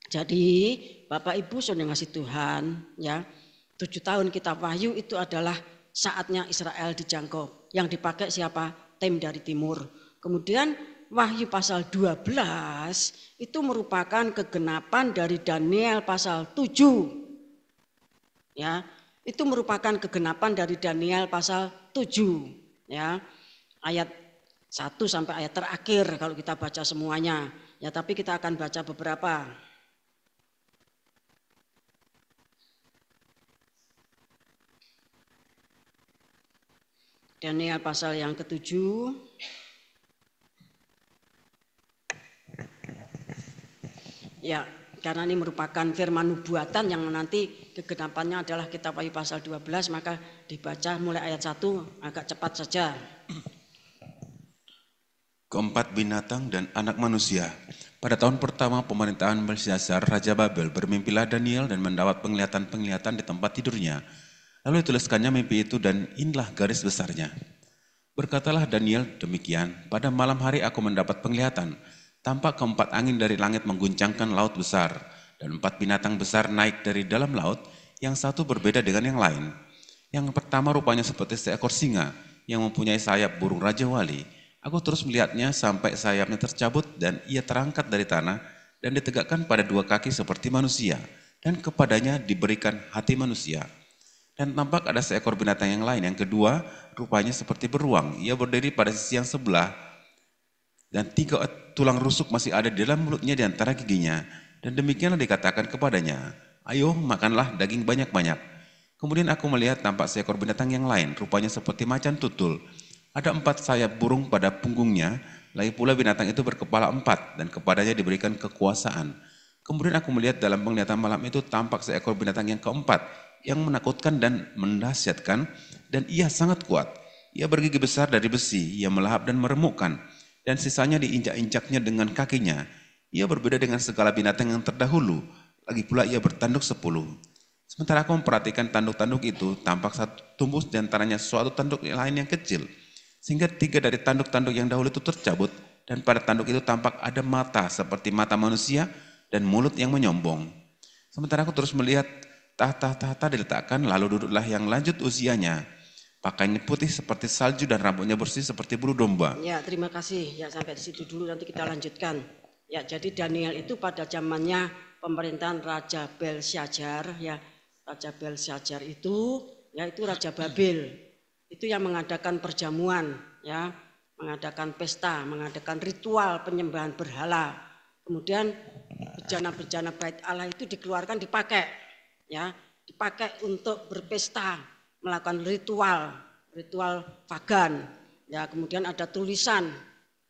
jadi Bapak Ibu saudara ngasih Tuhan, ya 7 tahun kita wahyu itu adalah saatnya Israel dijangkau. Yang dipakai siapa? Tim dari timur. Kemudian Wahyu pasal 12 itu merupakan kegenapan dari Daniel pasal 7. Ya, itu merupakan kegenapan dari Daniel pasal 7. Ya, ayat 1 sampai ayat terakhir kalau kita baca semuanya. Ya, tapi kita akan baca beberapa. Daniel pasal yang ke-7. Ya, karena ini merupakan firman nubuatan yang nanti kegenapannya adalah kitab Wahyu pasal 12, maka dibaca mulai ayat 1 agak cepat saja. Keempat binatang dan anak manusia. Pada tahun pertama pemerintahan Belshazzar, Raja Babel, bermimpilah Daniel dan mendapat penglihatan-penglihatan di tempat tidurnya. Lalu dituliskannya mimpi itu dan inilah garis besarnya. Berkatalah Daniel demikian, pada malam hari aku mendapat penglihatan. Tampak keempat angin dari langit mengguncangkan laut besar, dan 4 binatang besar naik dari dalam laut, yang satu berbeda dengan yang lain. Yang pertama rupanya seperti seekor singa, yang mempunyai sayap burung Raja Wali. Aku terus melihatnya sampai sayapnya tercabut, dan ia terangkat dari tanah, dan ditegakkan pada 2 kaki seperti manusia, dan kepadanya diberikan hati manusia. Dan tampak ada seekor binatang yang lain, yang kedua rupanya seperti beruang, ia berdiri pada sisi yang sebelah, dan 3 tulang rusuk masih ada di dalam mulutnya di antara giginya. Dan demikianlah dikatakan kepadanya, ayo makanlah daging banyak-banyak. Kemudian aku melihat tampak seekor binatang yang lain, rupanya seperti macan tutul. Ada 4 sayap burung pada punggungnya, lagi pula binatang itu berkepala 4, dan kepadanya diberikan kekuasaan. Kemudian aku melihat dalam penglihatan malam itu tampak seekor binatang yang keempat, yang menakutkan dan mendahsyatkan, dan ia sangat kuat. Ia bergigi besar dari besi, ia melahap dan meremukkan, dan sisanya diinjak-injaknya dengan kakinya. Ia berbeda dengan segala binatang yang terdahulu, lagi pula ia bertanduk 10. Sementara aku memperhatikan tanduk-tanduk itu, tampak satu tumbuh di antaranya suatu tanduk lain yang kecil, sehingga 3 dari tanduk-tanduk yang dahulu itu tercabut, dan pada tanduk itu tampak ada mata seperti mata manusia, dan mulut yang menyombong. Sementara aku terus melihat tahta diletakkan, lalu duduklah yang lanjut usianya. Pakaiannya putih seperti salju dan rambutnya bersih seperti bulu domba. Ya, terima kasih. Ya, sampai di situ dulu, nanti kita lanjutkan. Ya, jadi Daniel itu pada zamannya pemerintahan Raja Belshazzar, ya. Raja Belshazzar itu, ya itu Raja Babel. Itu yang mengadakan perjamuan, ya, mengadakan pesta, mengadakan ritual penyembahan berhala. Kemudian bejana-bejana bait Allah itu dikeluarkan, dipakai, ya, dipakai untuk berpesta, melakukan ritual pagan. Ya, kemudian ada tulisan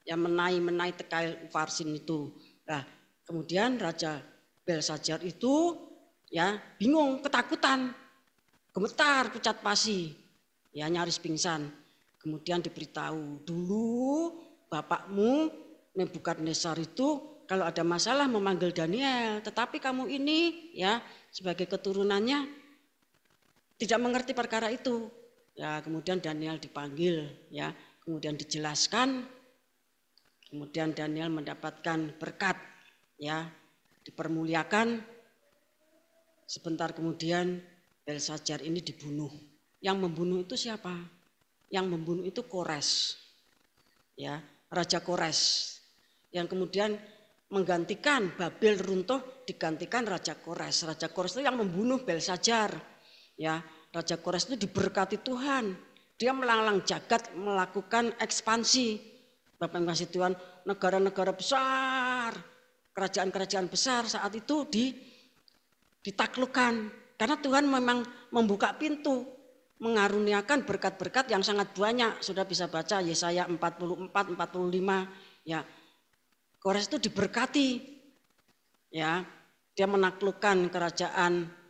yang menai tekail Uparsin itu. Nah, kemudian Raja Belshazzar itu ya bingung, ketakutan, gemetar, pucat pasi, ya nyaris pingsan. Kemudian diberitahu, dulu bapakmu Nebukadnezar itu kalau ada masalah memanggil Daniel, tetapi kamu ini ya sebagai keturunannya tidak mengerti perkara itu. Ya, kemudian Daniel dipanggil, ya, kemudian dijelaskan, kemudian Daniel mendapatkan berkat, ya, dipermuliakan. Sebentar kemudian Belshazzar ini dibunuh. Yang membunuh itu siapa? Yang membunuh itu Kores, ya, Raja Kores, yang kemudian menggantikan Babel runtuh, digantikan Raja Kores. Raja Kores itu yang membunuh Belshazzar, ya. Raja Kores itu diberkati Tuhan, dia melalang jagat, melakukan ekspansi. Bapak yang kasih Tuhan, negara-negara besar, kerajaan-kerajaan besar saat itu ditaklukkan, karena Tuhan memang membuka pintu, mengaruniakan berkat-berkat yang sangat banyak. Sudah bisa baca Yesaya 44, 45, ya. Kores itu diberkati, ya, dia menaklukkan kerajaan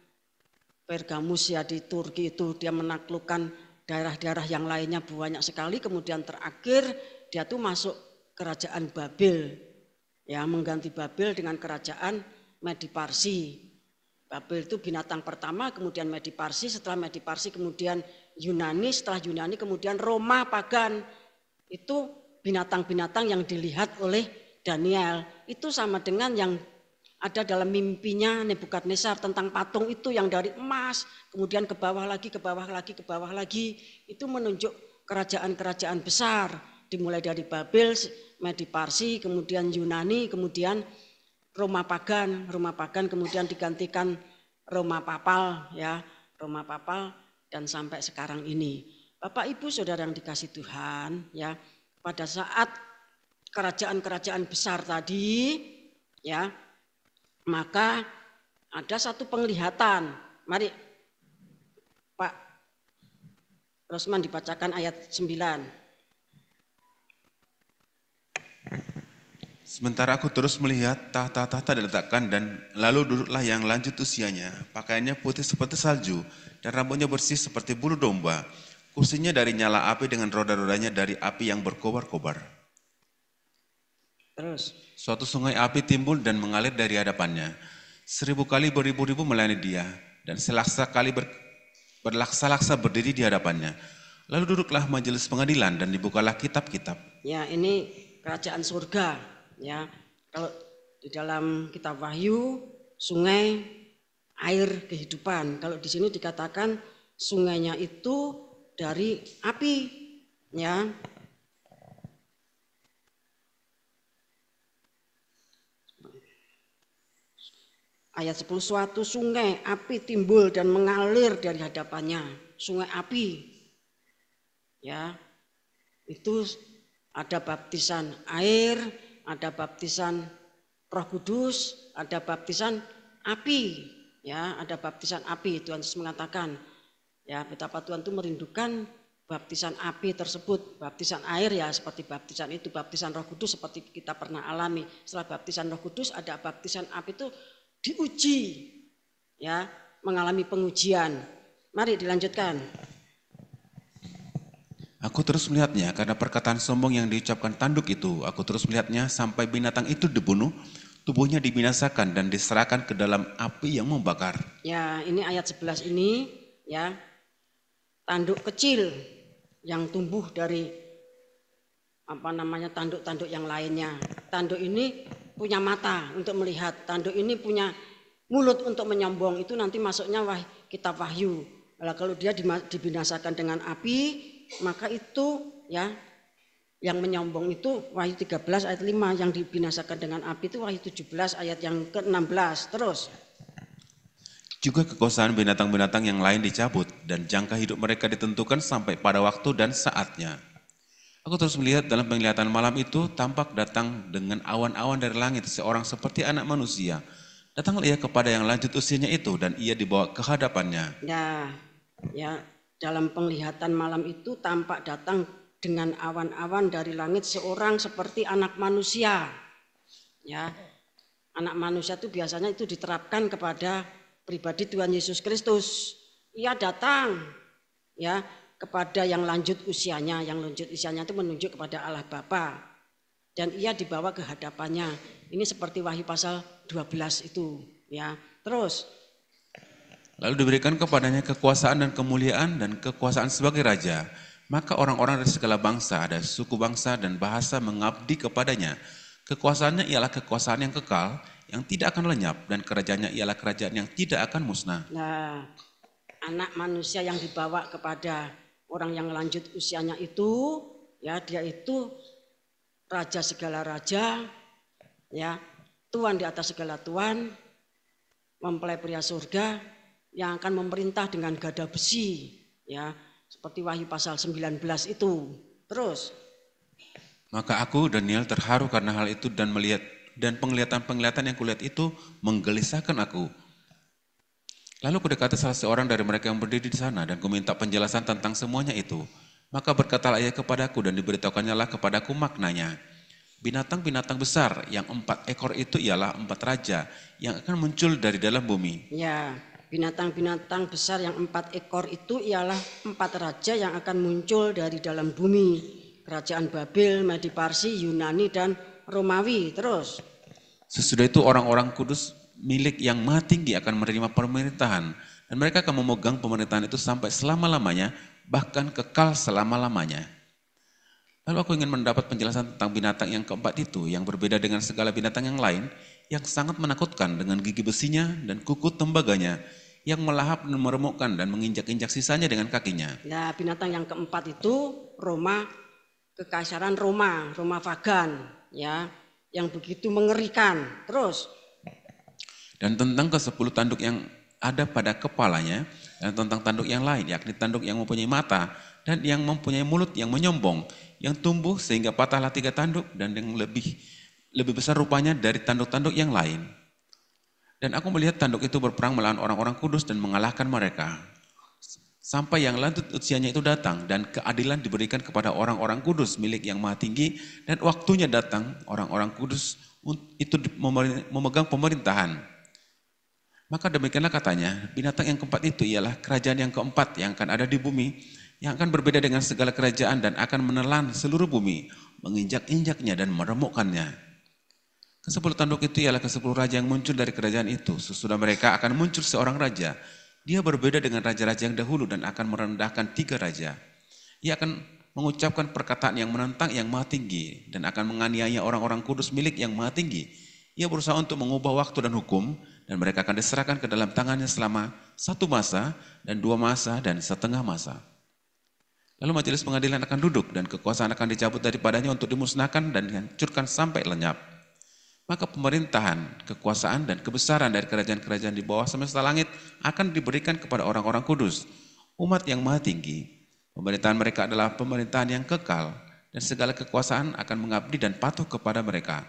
Pergamus, ya, di Turki itu, dia menaklukkan daerah-daerah yang lainnya banyak sekali. Kemudian terakhir dia tuh masuk kerajaan Babel, ya, mengganti Babel dengan kerajaan Medi Parsi. Babel itu binatang pertama, kemudian Medi Parsi, setelah Medi Parsi kemudian Yunani, setelah Yunani kemudian Roma pagan. Itu binatang-binatang yang dilihat oleh Daniel, itu sama dengan yang ada dalam mimpinya Nebukadnezar tentang patung itu yang dari emas, kemudian ke bawah lagi, ke bawah lagi, ke bawah lagi. Itu menunjuk kerajaan-kerajaan besar, dimulai dari Babel, Medi Parsi, kemudian Yunani, kemudian Roma pagan kemudian digantikan Roma papal, ya, Roma papal, dan sampai sekarang ini. Bapak Ibu Saudara yang dikasih Tuhan, ya, pada saat kerajaan-kerajaan besar tadi, ya, maka ada satu penglihatan. Mari Pak Rosman dibacakan ayat 9. Sementara aku terus melihat tahta-tahta diletakkan, dan lalu duduklah yang lanjut usianya. Pakaiannya putih seperti salju dan rambutnya bersih seperti bulu domba. Kursinya dari nyala api dengan roda-rodanya dari api yang berkobar-kobar. Terus. Suatu sungai api timbul dan mengalir dari hadapannya. 1000 kali beribu-ribu melayani dia, dan selaksa kali berlaksa-laksa berdiri di hadapannya. Lalu duduklah majelis pengadilan dan dibukalah kitab-kitab. Ya, ini kerajaan surga, ya. Kalau di dalam kitab Wahyu, sungai air kehidupan. Kalau di sini dikatakan sungainya itu dari api, ya. Ayat 10, suatu sungai api timbul dan mengalir dari hadapannya. Sungai api, ya, itu ada baptisan air, ada baptisan Roh Kudus, ada baptisan api, ya, ada baptisan api. Tuhan Yesus mengatakan, ya, betapa Tuhan itu merindukan baptisan api tersebut. Baptisan air ya seperti baptisan itu, baptisan Roh Kudus seperti kita pernah alami. Setelah baptisan Roh Kudus ada baptisan api, itu diuji, ya, mengalami pengujian. Mari dilanjutkan. Aku terus melihatnya karena perkataan sombong yang diucapkan tanduk itu. Aku terus melihatnya sampai binatang itu dibunuh, tubuhnya dibinasakan dan diserahkan ke dalam api yang membakar. Ya, ini ayat 11 ini, ya, tanduk kecil yang tumbuh dari tanduk-tanduk yang lainnya. Tanduk ini punya mata untuk melihat, tanduk ini punya mulut untuk menyombong. Itu nanti masuknya kitab Wahyu. Kalau dia dibinasakan dengan api, maka itu, ya, yang menyombong itu Wahyu 13 ayat 5, yang dibinasakan dengan api itu Wahyu 17 ayat yang ke-16. Terus. Juga kekuasaan binatang-binatang yang lain dicabut dan jangka hidup mereka ditentukan sampai pada waktu dan saatnya. Aku terus melihat dalam penglihatan malam itu tampak datang dengan awan-awan dari langit seorang seperti anak manusia. Datanglah ia kepada yang lanjut usianya itu dan ia dibawa ke hadapannya. Ya, dalam penglihatan malam itu tampak datang dengan awan-awan dari langit seorang seperti anak manusia. Ya, anak manusia itu biasanya itu diterapkan kepada pribadi Tuhan Yesus Kristus. Ia datang, ya, kepada yang lanjut usianya. Yang lanjut usianya itu menunjuk kepada Allah Bapa. Dan ia dibawa ke hadapannya. Ini seperti Wahyu pasal 12 itu, ya. Terus. Lalu diberikan kepadanya kekuasaan dan kemuliaan dan kekuasaan sebagai raja. Maka orang-orang dari segala bangsa, ada suku bangsa dan bahasa mengabdi kepadanya. Kekuasaannya ialah kekuasaan yang kekal, yang tidak akan lenyap, dan kerajaannya ialah kerajaan yang tidak akan musnah. Nah, anak manusia yang dibawa kepada orang yang lanjut usianya itu, ya, dia itu raja segala raja, ya, Tuhan di atas segala Tuhan, mempelai pria surga yang akan memerintah dengan gada besi, ya, seperti Wahyu pasal 19 itu. Terus. Maka aku Daniel terharu karena hal itu dan melihat dan penglihatan-penglihatan yang kulihat itu menggelisahkan aku. Lalu kudekati salah seorang dari mereka yang berdiri di sana dan kuminta penjelasan tentang semuanya itu. Maka berkatalah ia kepadaku dan diberitahukannya lah kepadaku maknanya. Binatang-binatang besar yang 4 ekor itu ialah 4 raja yang akan muncul dari dalam bumi. Ya, binatang-binatang besar yang 4 ekor itu ialah 4 raja yang akan muncul dari dalam bumi. Kerajaan Babel, Medi Parsi, Yunani, dan Romawi. Terus. Sesudah itu orang-orang kudus milik yang maha tinggi akan menerima pemerintahan. Dan mereka akan memegang pemerintahan itu sampai selama-lamanya, bahkan kekal selama-lamanya. Lalu aku ingin mendapat penjelasan tentang binatang yang keempat itu, yang berbeda dengan segala binatang yang lain, yang sangat menakutkan dengan gigi besinya dan kuku tembaganya, yang melahap dan meremukkan dan menginjak-injak sisanya dengan kakinya. Nah, binatang yang keempat itu Roma, kekaisaran Roma Vagan, ya, yang begitu mengerikan. Terus. Dan tentang ke-10 tanduk yang ada pada kepalanya, dan tentang tanduk yang lain, yakni tanduk yang mempunyai mata, dan yang mempunyai mulut yang menyombong, yang tumbuh sehingga patahlah 3 tanduk, dan yang lebih besar rupanya dari tanduk-tanduk yang lain. Dan aku melihat tanduk itu berperang melawan orang-orang kudus dan mengalahkan mereka. Sampai yang lanjut usianya itu datang dan keadilan diberikan kepada orang-orang kudus milik yang maha tinggi, dan waktunya datang orang-orang kudus itu memegang pemerintahan. Maka demikianlah katanya, binatang yang keempat itu ialah kerajaan yang keempat yang akan ada di bumi, yang akan berbeda dengan segala kerajaan dan akan menelan seluruh bumi, menginjak-injaknya dan meremukkannya. Ke-10 tanduk itu ialah ke-10 raja yang muncul dari kerajaan itu. Sesudah mereka akan muncul seorang raja. Dia berbeda dengan raja-raja yang dahulu dan akan merendahkan 3 raja. Ia akan mengucapkan perkataan yang menentang yang maha tinggi dan akan menganiaya orang-orang kudus milik yang maha tinggi. Ia berusaha untuk mengubah waktu dan hukum, dan mereka akan diserahkan ke dalam tangannya selama 1 masa dan 2 masa dan setengah masa. Lalu majelis pengadilan akan duduk dan kekuasaan akan dicabut daripadanya untuk dimusnahkan dan dihancurkan sampai lenyap. Maka pemerintahan, kekuasaan, dan kebesaran dari kerajaan-kerajaan di bawah semesta langit akan diberikan kepada orang-orang kudus, umat yang maha tinggi. Pemerintahan mereka adalah pemerintahan yang kekal, dan segala kekuasaan akan mengabdi dan patuh kepada mereka.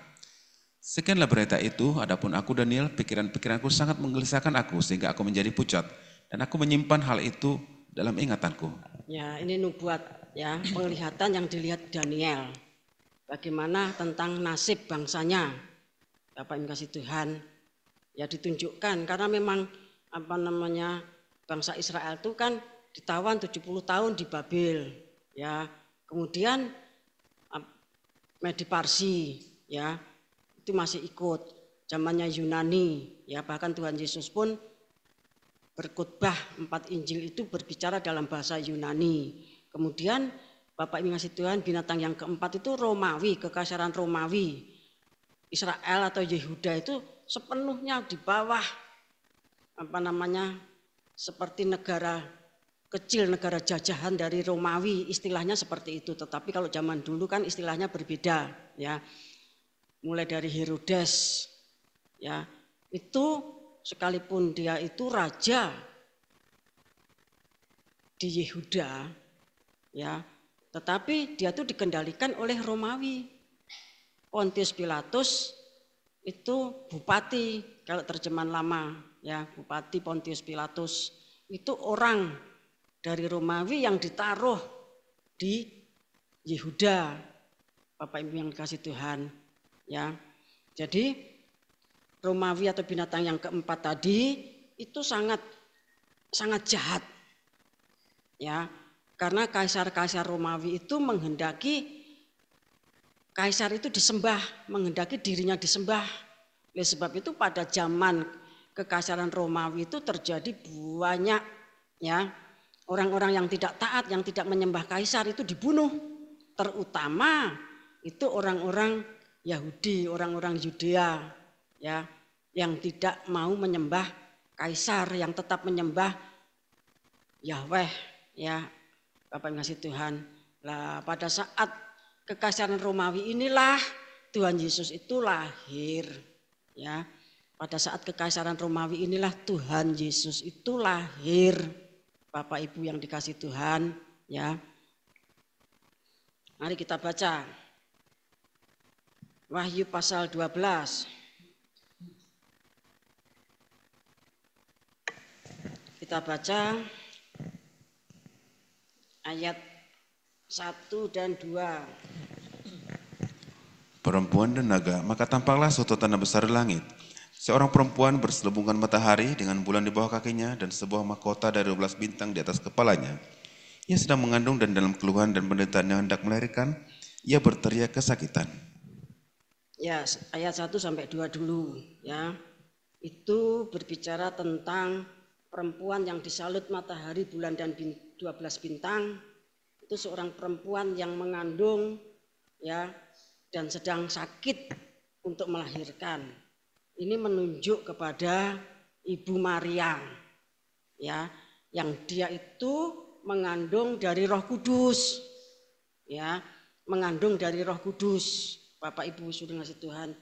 Sekianlah berita itu, adapun aku Daniel, pikiran-pikiranku sangat menggelisahkan aku, sehingga aku menjadi pucat, dan aku menyimpan hal itu dalam ingatanku. Ya, ini nubuat, ya, penglihatan yang dilihat Daniel. Bagaimana tentang nasib bangsanya. Bapak yang kasih Tuhan, ya ditunjukkan karena memang bangsa Israel itu kan ditawan 70 tahun di Babel, ya. Kemudian Medi Parsi, ya, itu masih ikut zamannya Yunani, ya, bahkan Tuhan Yesus pun berkhotbah 4 Injil itu berbicara dalam bahasa Yunani. Kemudian Bapak Ibu kasih Tuhan, binatang yang keempat itu Romawi, kekaisaran Romawi. Israel atau Yehuda itu sepenuhnya di bawah seperti negara kecil, negara jajahan dari Romawi, istilahnya seperti itu. Tetapi kalau zaman dulu kan istilahnya berbeda, ya. Mulai dari Herodes, ya, itu sekalipun dia itu raja di Yehuda, ya, tetapi dia itu dikendalikan oleh Romawi. Pontius Pilatus itu bupati, kalau terjemahan lama, ya, bupati Pontius Pilatus itu orang dari Romawi yang ditaruh di Yehuda, Bapak Ibu yang dikasih Tuhan, ya. Jadi Romawi atau binatang yang keempat tadi itu sangat jahat, ya, karena kaisar-kaisar Romawi itu menghendaki kaisar itu disembah, menghendaki dirinya disembah. Oleh sebab itu pada zaman kekaisaran Romawi itu terjadi banyak, ya, orang-orang yang tidak taat, yang tidak menyembah kaisar itu dibunuh. Terutama itu orang-orang Yahudi, orang-orang Yudea, ya, yang tidak mau menyembah kaisar, yang tetap menyembah Yahweh, ya, Bapak yang kasih Tuhan. Lah pada saat kekaisaran Romawi inilah Tuhan Yesus itu lahir, ya. Pada saat kekaisaran Romawi inilah Tuhan Yesus itu lahir, Bapak Ibu yang dikasih Tuhan, ya. Mari kita baca Wahyu pasal 12. Kita baca ayat 1 dan 2. Perempuan dan naga, maka tampaklah suatu tanda besar di langit. Seorang perempuan berselubungkan matahari dengan bulan di bawah kakinya dan sebuah mahkota dari 12 bintang di atas kepalanya. Ia sedang mengandung dan dalam keluhan dan penderitaan yang hendak melahirkan, ia berteriak kesakitan. Ya, ayat 1 sampai 2 dulu, ya. Itu berbicara tentang perempuan yang disalut matahari, bulan dan 12 bintang. Itu seorang perempuan yang mengandung, ya, dan sedang sakit untuk melahirkan. Ini menunjuk kepada Ibu Maria, ya, yang dia itu mengandung dari Roh Kudus, ya, mengandung dari Roh Kudus. Bapak Ibu sudah ngasih Tuhan.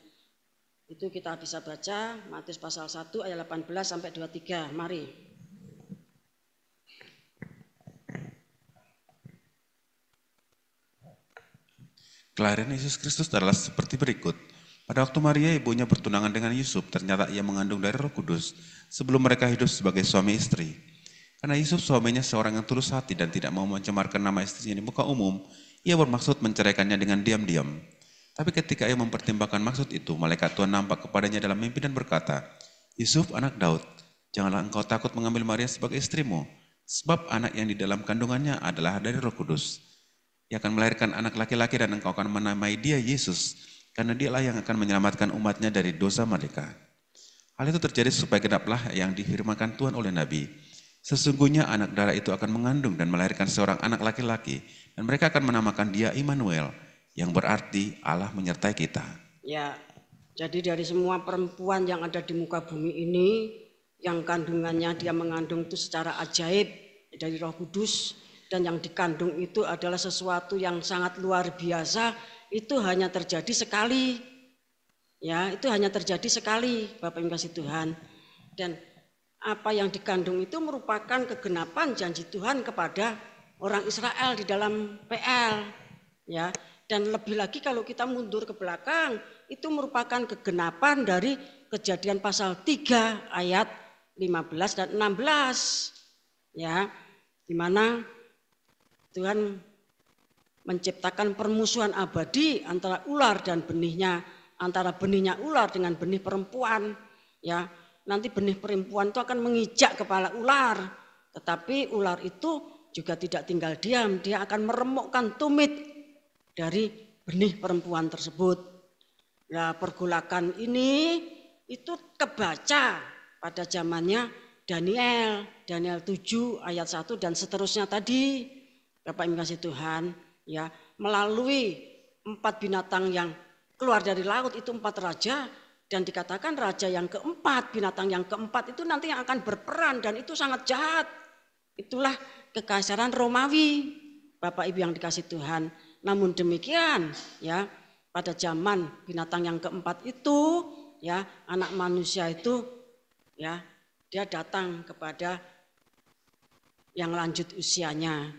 Itu kita bisa baca Matius pasal 1 ayat 18 sampai 23. Mari. Kelahiran Yesus Kristus adalah seperti berikut. Pada waktu Maria ibunya bertunangan dengan Yusuf, ternyata ia mengandung dari Roh Kudus sebelum mereka hidup sebagai suami istri. Karena Yusuf suaminya seorang yang tulus hati dan tidak mau mencemarkan nama istrinya di muka umum, ia bermaksud menceraikannya dengan diam-diam. Tapi ketika ia mempertimbangkan maksud itu, malaikat Tuhan nampak kepadanya dalam mimpi dan berkata, Yusuf anak Daud, janganlah engkau takut mengambil Maria sebagai istrimu, sebab anak yang di dalam kandungannya adalah dari Roh Kudus. Ia akan melahirkan anak laki-laki dan engkau akan menamai dia Yesus, karena dialah yang akan menyelamatkan umatnya dari dosa mereka. Hal itu terjadi supaya genaplah yang difirmankan Tuhan oleh Nabi. Sesungguhnya anak darah itu akan mengandung dan melahirkan seorang anak laki-laki, dan mereka akan menamakan dia Immanuel, yang berarti Allah menyertai kita. Ya, jadi dari semua perempuan yang ada di muka bumi ini, yang kandungannya dia mengandung itu secara ajaib dari Roh Kudus, dan yang dikandung itu adalah sesuatu yang sangat luar biasa, itu hanya terjadi sekali. Ya, itu hanya terjadi sekali, Bapak Ibu kasih Tuhan. Dan apa yang dikandung itu merupakan kegenapan janji Tuhan kepada orang Israel di dalam PL. Ya, dan lebih lagi kalau kita mundur ke belakang, itu merupakan kegenapan dari Kejadian pasal 3 ayat 15 dan 16. Ya, di mana Tuhan menciptakan permusuhan abadi antara ular dan benihnya, antara benihnya ular dengan benih perempuan, ya, nanti benih perempuan itu akan mengijak kepala ular. Tetapi ular itu juga tidak tinggal diam, dia akan meremukkan tumit dari benih perempuan tersebut. Nah, pergolakan ini itu kebaca pada zamannya Daniel 7 ayat 1 dan seterusnya tadi. Bapak Ibu kasih Tuhan, ya, melalui 4 binatang yang keluar dari laut itu 4 raja, dan dikatakan raja yang keempat, binatang yang keempat itu nanti yang akan berperan dan itu sangat jahat. Itulah kekaisaran Romawi, Bapak Ibu yang dikasih Tuhan. Namun demikian, ya, pada zaman binatang yang keempat itu, ya, anak manusia itu, ya, dia datang kepada yang lanjut usianya.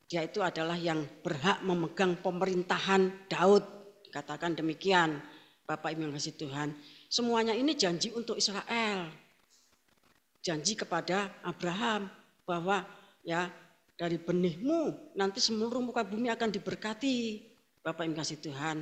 Dia itu adalah yang berhak memegang pemerintahan Daud. Dikatakan demikian, Bapak Ibu yang kasih Tuhan. Semuanya ini janji untuk Israel. Janji kepada Abraham bahwa, ya, dari benihmu nanti seluruh muka bumi akan diberkati. Bapak Ibu yang kasih Tuhan.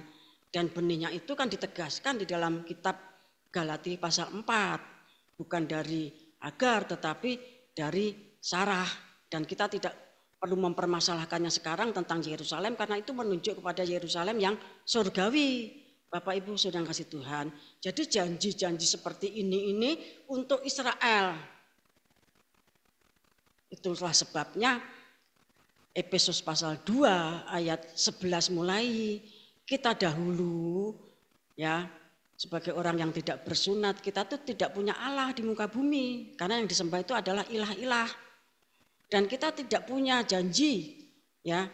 Dan benihnya itu kan ditegaskan di dalam kitab Galatia pasal 4. Bukan dari Hagar tetapi dari Sarah. Dan kita tidak perlu mempermasalahkannya sekarang tentang Yerusalem karena itu menunjuk kepada Yerusalem yang surgawi. Bapak Ibu sudah kasih Tuhan. Jadi janji-janji seperti ini untuk Israel. Itulah sebabnya Efesus pasal 2 ayat 11 mulai, kita dahulu, ya, sebagai orang yang tidak bersunat, kita tuh tidak punya Allah di muka bumi karena yang disembah itu adalah ilah-ilah. Dan kita tidak punya janji, ya,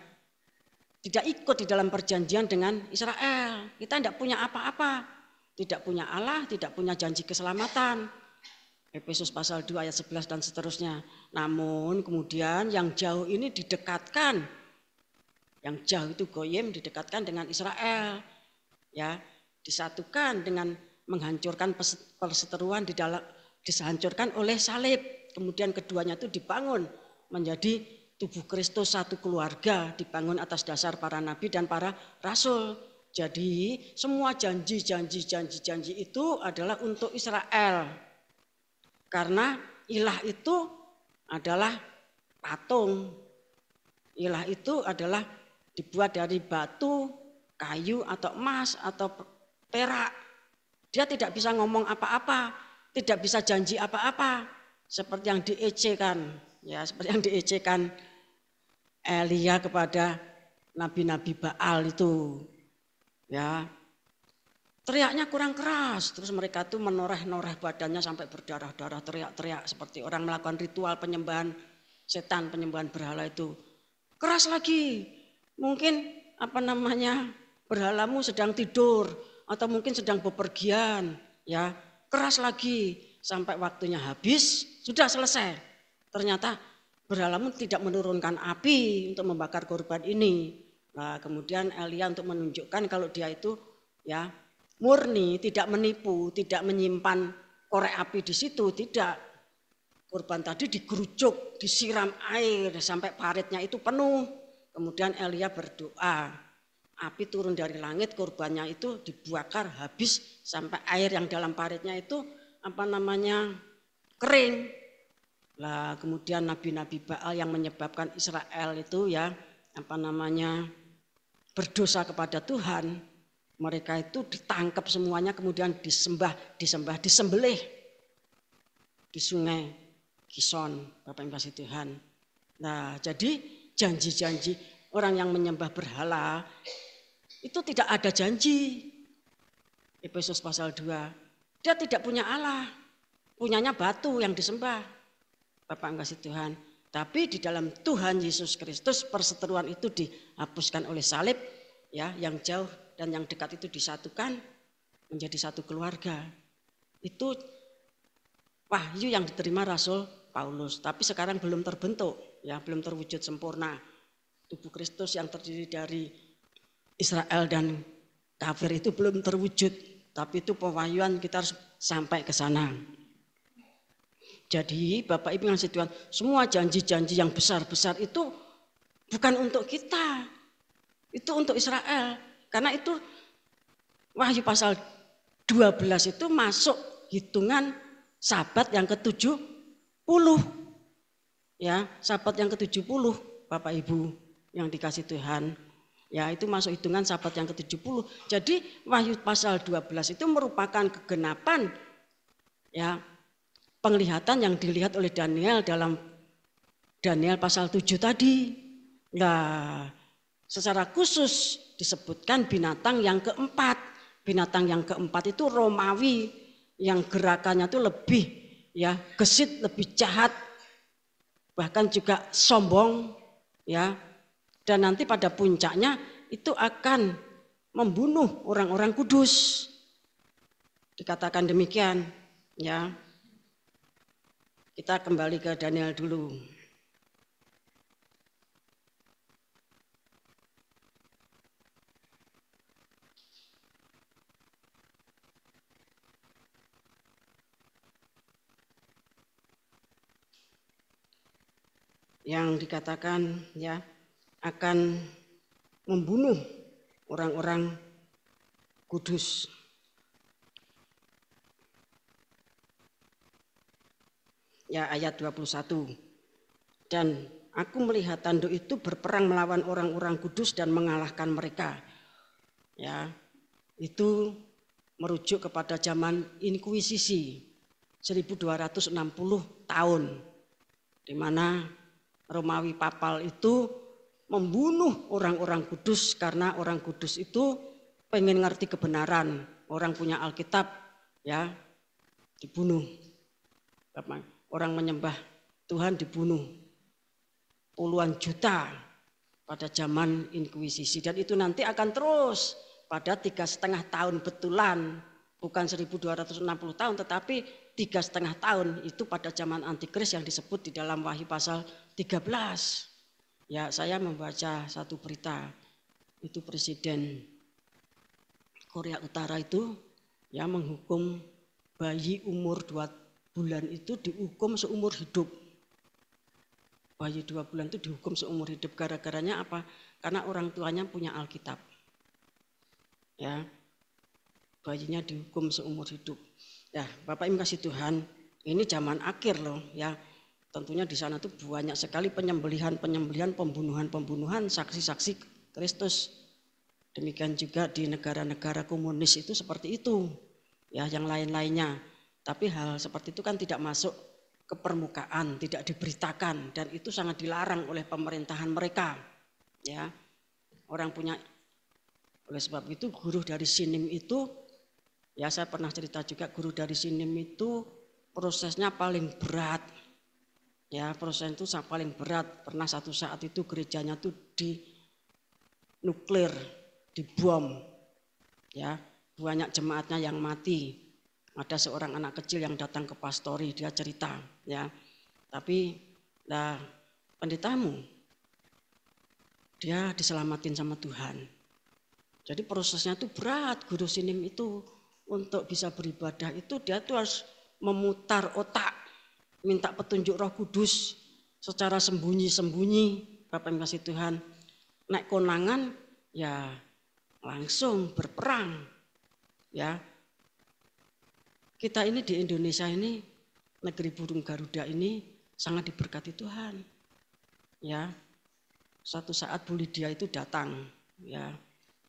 tidak ikut di dalam perjanjian dengan Israel. Kita tidak punya apa-apa, tidak punya Allah, tidak punya janji keselamatan. Efesus pasal 2 ayat 11 dan seterusnya. Namun kemudian yang jauh ini didekatkan, yang jauh itu goyim didekatkan dengan Israel, ya, disatukan dengan menghancurkan perseteruan di dalam, dihancurkan oleh salib. Kemudian keduanya itu dibangun menjadi tubuh Kristus, satu keluarga, dibangun atas dasar para nabi dan para rasul. Jadi semua janji itu adalah untuk Israel. Karena ilah itu adalah patung. Ilah itu adalah dibuat dari batu, kayu atau emas atau perak. Dia tidak bisa ngomong apa-apa, tidak bisa janji apa-apa. Seperti yang diecekan. Ya, seperti yang diecekan Elia kepada nabi-nabi Baal itu, ya, teriaknya kurang keras, terus mereka tuh menoreh-noreh badannya sampai berdarah-darah, teriak-teriak seperti orang melakukan ritual penyembahan setan, penyembahan berhala itu. Keras lagi, mungkin berhalamu sedang tidur atau mungkin sedang bepergian, ya, keras lagi sampai waktunya habis, sudah selesai. Ternyata berhalamu tidak menurunkan api untuk membakar korban ini. Nah, kemudian Elia untuk menunjukkan kalau dia itu, ya, murni, tidak menipu, tidak menyimpan korek api di situ, tidak. Korban tadi digerucuk, disiram air sampai paritnya itu penuh. Kemudian Elia berdoa, api turun dari langit, korbannya itu dibakar habis sampai air yang dalam paritnya itu kering. Lah kemudian nabi-nabi Baal yang menyebabkan Israel itu, ya, berdosa kepada Tuhan, mereka itu ditangkap semuanya kemudian disembelih di sungai Kison, Bapak yang kasih Tuhan. Nah, jadi janji-janji orang yang menyembah berhala itu tidak ada janji. Efesus pasal 2. Dia tidak punya Allah, punyanya batu yang disembah. Bapak yang kasih Tuhan. Tapi di dalam Tuhan Yesus Kristus perseteruan itu dihapuskan oleh salib, ya, yang jauh dan yang dekat itu disatukan menjadi satu keluarga. Itu wahyu yang diterima Rasul Paulus, tapi sekarang belum terbentuk, ya, belum terwujud sempurna. Tubuh Kristus yang terdiri dari Israel dan kafir itu belum terwujud, tapi itu pewahyuan kita harus sampai ke sana. Jadi Bapak Ibu yang kasih Tuhan, semua janji-janji yang besar-besar itu bukan untuk kita, itu untuk Israel. Karena itu Wahyu pasal 12 itu masuk hitungan sahabat yang ke-70. Ya, sahabat yang ke-70, Bapak Ibu yang dikasih Tuhan. Ya, itu masuk hitungan sahabat yang ke-70. Jadi Wahyu pasal 12 itu merupakan kegenapan ya penglihatan yang dilihat oleh Daniel dalam Daniel pasal 7 tadi. Nah, secara khusus disebutkan binatang yang keempat. Binatang yang keempat itu Romawi yang gerakannya itu lebih ya gesit, lebih jahat, bahkan juga sombong ya. Dan nanti pada puncaknya itu akan membunuh orang-orang kudus. Dikatakan demikian ya. Kita kembali ke Daniel dulu. Yang dikatakan ya akan membunuh orang-orang kudus. Ya, ayat 21. Dan aku melihat tanduk itu berperang melawan orang-orang kudus dan mengalahkan mereka. Ya, itu merujuk kepada zaman inkuisisi 1260 tahun, di mana Romawi Papal itu membunuh orang-orang kudus karena orang kudus itu pengen ngerti kebenaran. Orang punya Alkitab ya dibunuh. Orang menyembah Tuhan dibunuh. Puluhan juta pada zaman inkuisisi. Dan itu nanti akan terus pada 3,5 tahun betulan. Bukan 1260 tahun tetapi 3,5 tahun itu pada zaman Antikris yang disebut di dalam Wahyu pasal 13. Ya, saya membaca satu berita. Itu Presiden Korea Utara itu ya menghukum bayi umur 2 bulan itu dihukum seumur hidup. Bayi 2 bulan itu dihukum seumur hidup. Gara-garanya apa? Karena orang tuanya punya Alkitab. Ya, bayinya dihukum seumur hidup. Ya, Bapak Ibu kasih Tuhan, ini zaman akhir loh ya. Tentunya di sana tuh banyak sekali penyembelihan, pembunuhan, saksi-saksi Kristus. Demikian juga di negara-negara komunis itu seperti itu. Ya, yang lain-lainnya. Tapi hal seperti itu kan tidak masuk ke permukaan, tidak diberitakan dan itu sangat dilarang oleh pemerintahan mereka. Ya. Orang punya, oleh sebab itu guru dari Sinim itu, ya saya pernah cerita juga, guru dari Sinim itu prosesnya paling berat. Ya, proses itu paling berat. Pernah satu saat itu gerejanya tuh dinuklir, dibom. Ya, banyak jemaatnya yang mati. Ada seorang anak kecil yang datang ke pastori, dia cerita, ya. Tapi lah pendetamu dia diselamatin sama Tuhan. Jadi prosesnya itu berat. Guru Sinim itu untuk bisa beribadah itu dia tuh harus memutar otak, minta petunjuk Roh Kudus secara sembunyi-sembunyi. Bapak yang kasih Tuhan, naik konangan ya langsung berperang. Ya, kita ini di Indonesia ini, negeri burung Garuda ini sangat diberkati Tuhan. Ya, suatu saat Bu Lydia itu datang. Ya,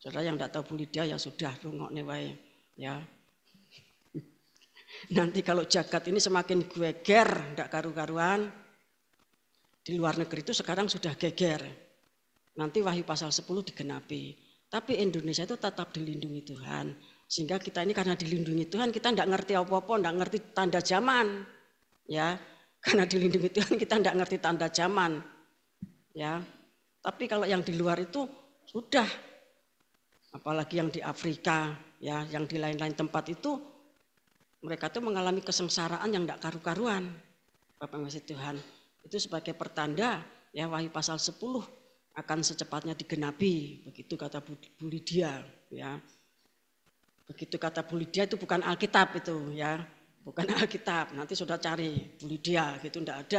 saudara yang tidak tahu Bu Lydia ya sudah rungokne wae. Ya, nanti kalau jagat ini semakin geger, tidak karu-karuan. Di luar negeri itu sekarang sudah geger. Nanti Wahyu pasal 10 digenapi. Tapi Indonesia itu tetap dilindungi Tuhan. Sehingga kita ini karena dilindungi Tuhan, kita tidak ngerti apa-apa, tidak ngerti tanda zaman. Ya, karena dilindungi Tuhan kita tidak ngerti tanda zaman. Ya, tapi kalau yang di luar itu sudah, apalagi yang di Afrika, ya, yang di lain-lain tempat itu, mereka tuh mengalami kesengsaraan yang tidak karu-karuan. Bapak masih Tuhan, itu sebagai pertanda, ya Wahyu pasal 10 akan secepatnya digenapi, begitu kata Bu Lydia, ya. Begitu kata Bu Lydia itu bukan Alkitab itu ya, bukan Alkitab. Nanti sudah cari Bu Lydia gitu, tidak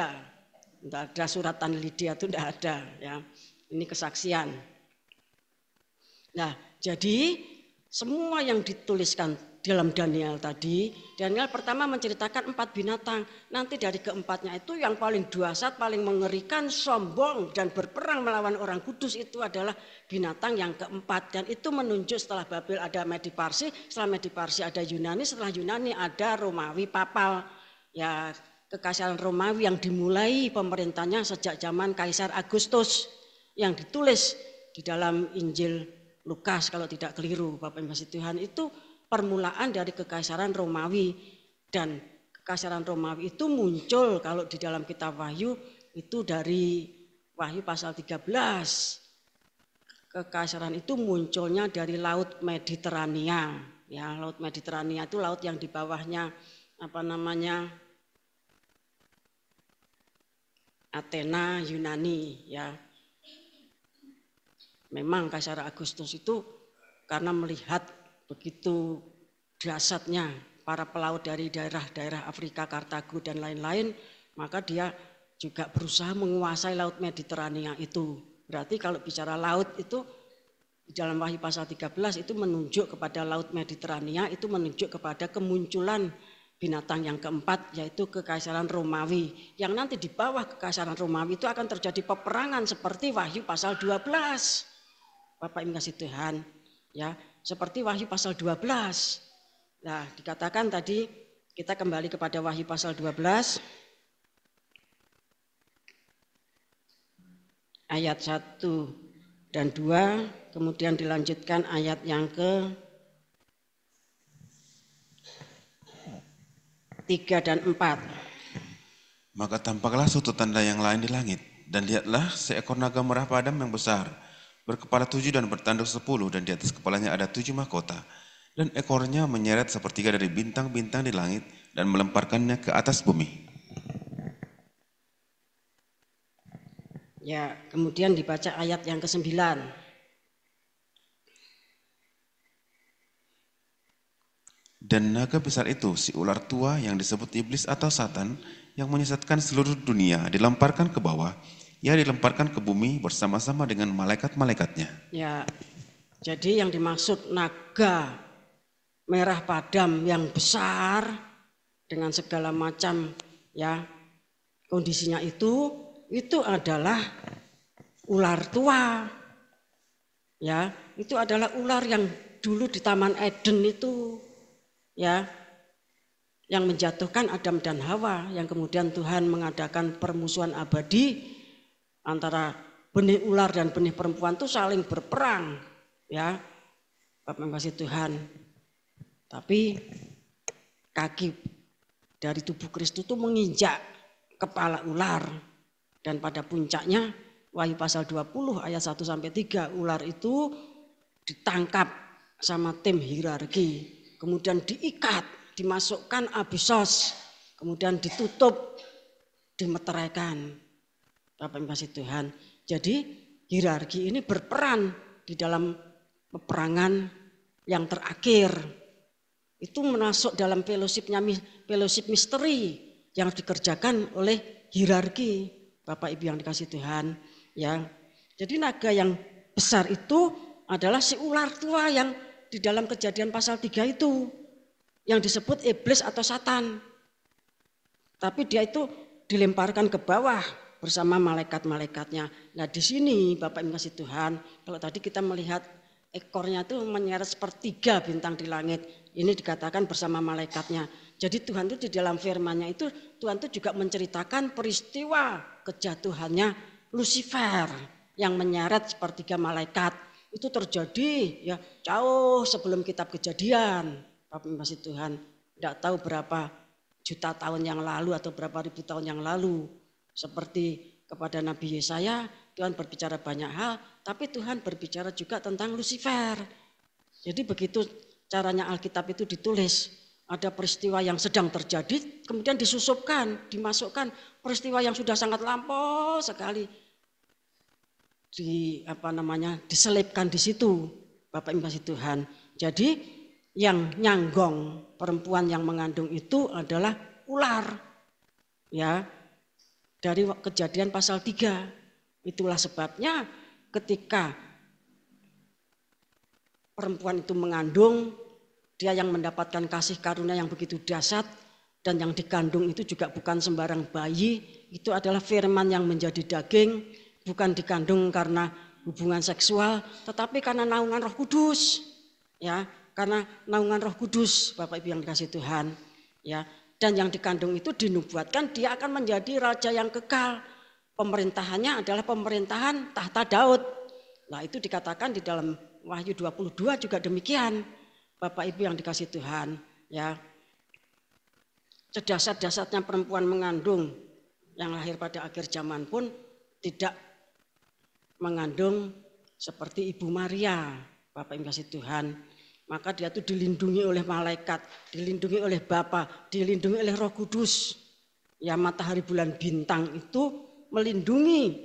ada suratan Lydia itu tidak ada ya. Ini kesaksian. Nah, jadi semua yang dituliskan dalam Daniel tadi, Daniel pertama menceritakan 4 binatang. Nanti dari keempatnya itu yang paling dahsyat, paling mengerikan, sombong dan berperang melawan orang kudus itu adalah binatang yang keempat. Dan itu menunjuk setelah Babel ada Medi Parsi, setelah Medi Parsi ada Yunani, setelah Yunani ada Romawi Papal. Ya, kekaisaran Romawi yang dimulai pemerintahnya sejak zaman Kaisar Agustus yang ditulis di dalam Injil Lukas kalau tidak keliru, Bapak Ibu kasih Tuhan, itu permulaan dari kekaisaran Romawi. Dan kekaisaran Romawi itu muncul kalau di dalam kitab Wahyu itu dari Wahyu pasal 13. Kekaisaran itu munculnya dari Laut Mediterania. Ya, Laut Mediterania itu laut yang di bawahnya Athena, Yunani, ya. Memang Kaisar Agustus itu karena melihat begitu dahsyatnya para pelaut dari daerah-daerah Afrika, Kartago dan lain-lain, maka dia juga berusaha menguasai Laut Mediterania itu. Berarti kalau bicara laut itu di dalam Wahyu pasal 13 itu menunjuk kepada Laut Mediterania, itu menunjuk kepada kemunculan binatang yang keempat yaitu Kekaisaran Romawi. Yang nanti di bawah Kekaisaran Romawi itu akan terjadi peperangan seperti Wahyu pasal 12. Bapak Ibu kasih Tuhan, ya. Seperti Wahyu pasal 12. Nah, dikatakan tadi kita kembali kepada Wahyu pasal 12 ayat 1 dan 2, kemudian dilanjutkan ayat yang ke 3 dan 4. Maka tampaklah suatu tanda yang lain di langit, dan lihatlah seekor naga merah padam yang besar, berkepala 7 dan bertanduk 10, dan di atas kepalanya ada 7 mahkota. Dan ekornya menyeret sepertiga dari bintang-bintang di langit dan melemparkannya ke atas bumi. Ya, kemudian dibaca ayat yang ke-9. Dan naga besar itu, si ular tua yang disebut iblis atau Satan, yang menyesatkan seluruh dunia, dilemparkan ke bawah. Ia dilemparkan ke bumi bersama-sama dengan malaikat-malaikatnya. Ya, jadi yang dimaksud naga merah padam yang besar dengan segala macam ya kondisinya itu adalah ular tua. Ya, itu adalah ular yang dulu di Taman Eden itu ya, yang menjatuhkan Adam dan Hawa, yang kemudian Tuhan mengadakan permusuhan abadi antara benih ular dan benih perempuan itu saling berperang ya. Bapak kasih Tuhan. Tapi kaki dari tubuh Kristus itu menginjak kepala ular. Dan pada puncaknya Wahyu pasal 20 ayat 1 sampai 3, ular itu ditangkap sama tim hierarki, kemudian diikat, dimasukkan abisos, kemudian ditutup, dimeteraikan. Bapak Ibu kasih Tuhan. Jadi hierarki ini berperan di dalam peperangan yang terakhir. Itu masuk dalam fellowship misteri yang dikerjakan oleh hierarki, Bapak Ibu yang dikasih Tuhan, ya. Jadi naga yang besar itu adalah si ular tua yang di dalam Kejadian pasal 3 itu yang disebut iblis atau Satan. Tapi dia itu dilemparkan ke bawah bersama malaikat-malaikatnya. Nah, di sini Bapak Ibu kasih Tuhan, kalau tadi kita melihat ekornya itu menyeret sepertiga bintang di langit. Ini dikatakan bersama malaikatnya. Jadi Tuhan itu di dalam firman-Nya itu Tuhan itu juga menceritakan peristiwa kejatuhannya Lucifer yang menyeret sepertiga malaikat. Itu terjadi ya jauh sebelum kitab Kejadian. Bapak Ibu kasih Tuhan, tidak tahu berapa juta tahun yang lalu atau berapa ribu tahun yang lalu. Seperti kepada Nabi Yesaya, Tuhan berbicara banyak hal, tapi Tuhan berbicara juga tentang Lucifer. Jadi begitu caranya Alkitab itu ditulis, ada peristiwa yang sedang terjadi, kemudian disusupkan, dimasukkan peristiwa yang sudah sangat lampau sekali, diselipkan di situ, Bapak Ibu kasih Tuhan. Jadi yang nyanggong perempuan yang mengandung itu adalah ular, ya, dari Kejadian pasal 3. Itulah sebabnya ketika perempuan itu mengandung, Dia yang mendapatkan kasih karunia yang begitu dahsyat, dan yang dikandung itu juga bukan sembarang bayi, itu adalah firman yang menjadi daging, bukan dikandung karena hubungan seksual, tetapi karena naungan Roh Kudus. Ya, karena naungan Roh Kudus, Bapak Ibu yang dikasihi Tuhan. Ya, dan yang dikandung itu dinubuatkan dia akan menjadi raja yang kekal. Pemerintahannya adalah pemerintahan tahta Daud. Nah, itu dikatakan di dalam Wahyu 22 juga demikian. Bapak Ibu yang dikasihi Tuhan, ya. Sedahsyat-dahsyatnya perempuan mengandung yang lahir pada akhir zaman pun tidak mengandung seperti Ibu Maria, Bapak Ibu kasih Tuhan. Maka dia itu dilindungi oleh malaikat, dilindungi oleh Bapa, dilindungi oleh Roh Kudus. Ya, matahari bulan bintang itu melindungi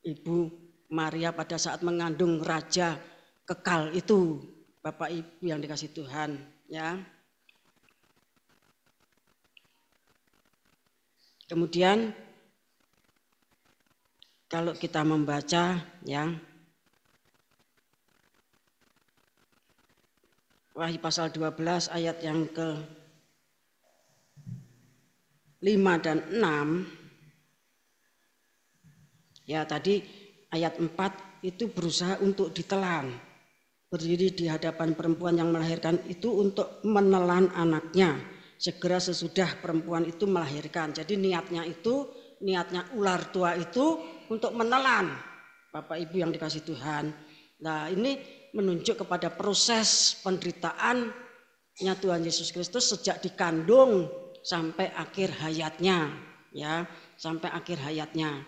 Ibu Maria pada saat mengandung raja kekal itu, Bapak Ibu yang dikasih Tuhan, ya. Kemudian kalau kita membaca, ya, Wahyu pasal 12 ayat yang ke-5 dan 6, ya tadi ayat 4 itu berusaha untuk ditelan. Berdiri di hadapan perempuan yang melahirkan itu untuk menelan anaknya segera sesudah perempuan itu melahirkan. Jadi niatnya ular tua itu untuk menelan, Bapak Ibu yang dikasih Tuhan. Nah, ini menunjuk kepada proses penderitaannya Tuhan Yesus Kristus sejak dikandung sampai akhir hayatnya, ya, sampai akhir hayatnya.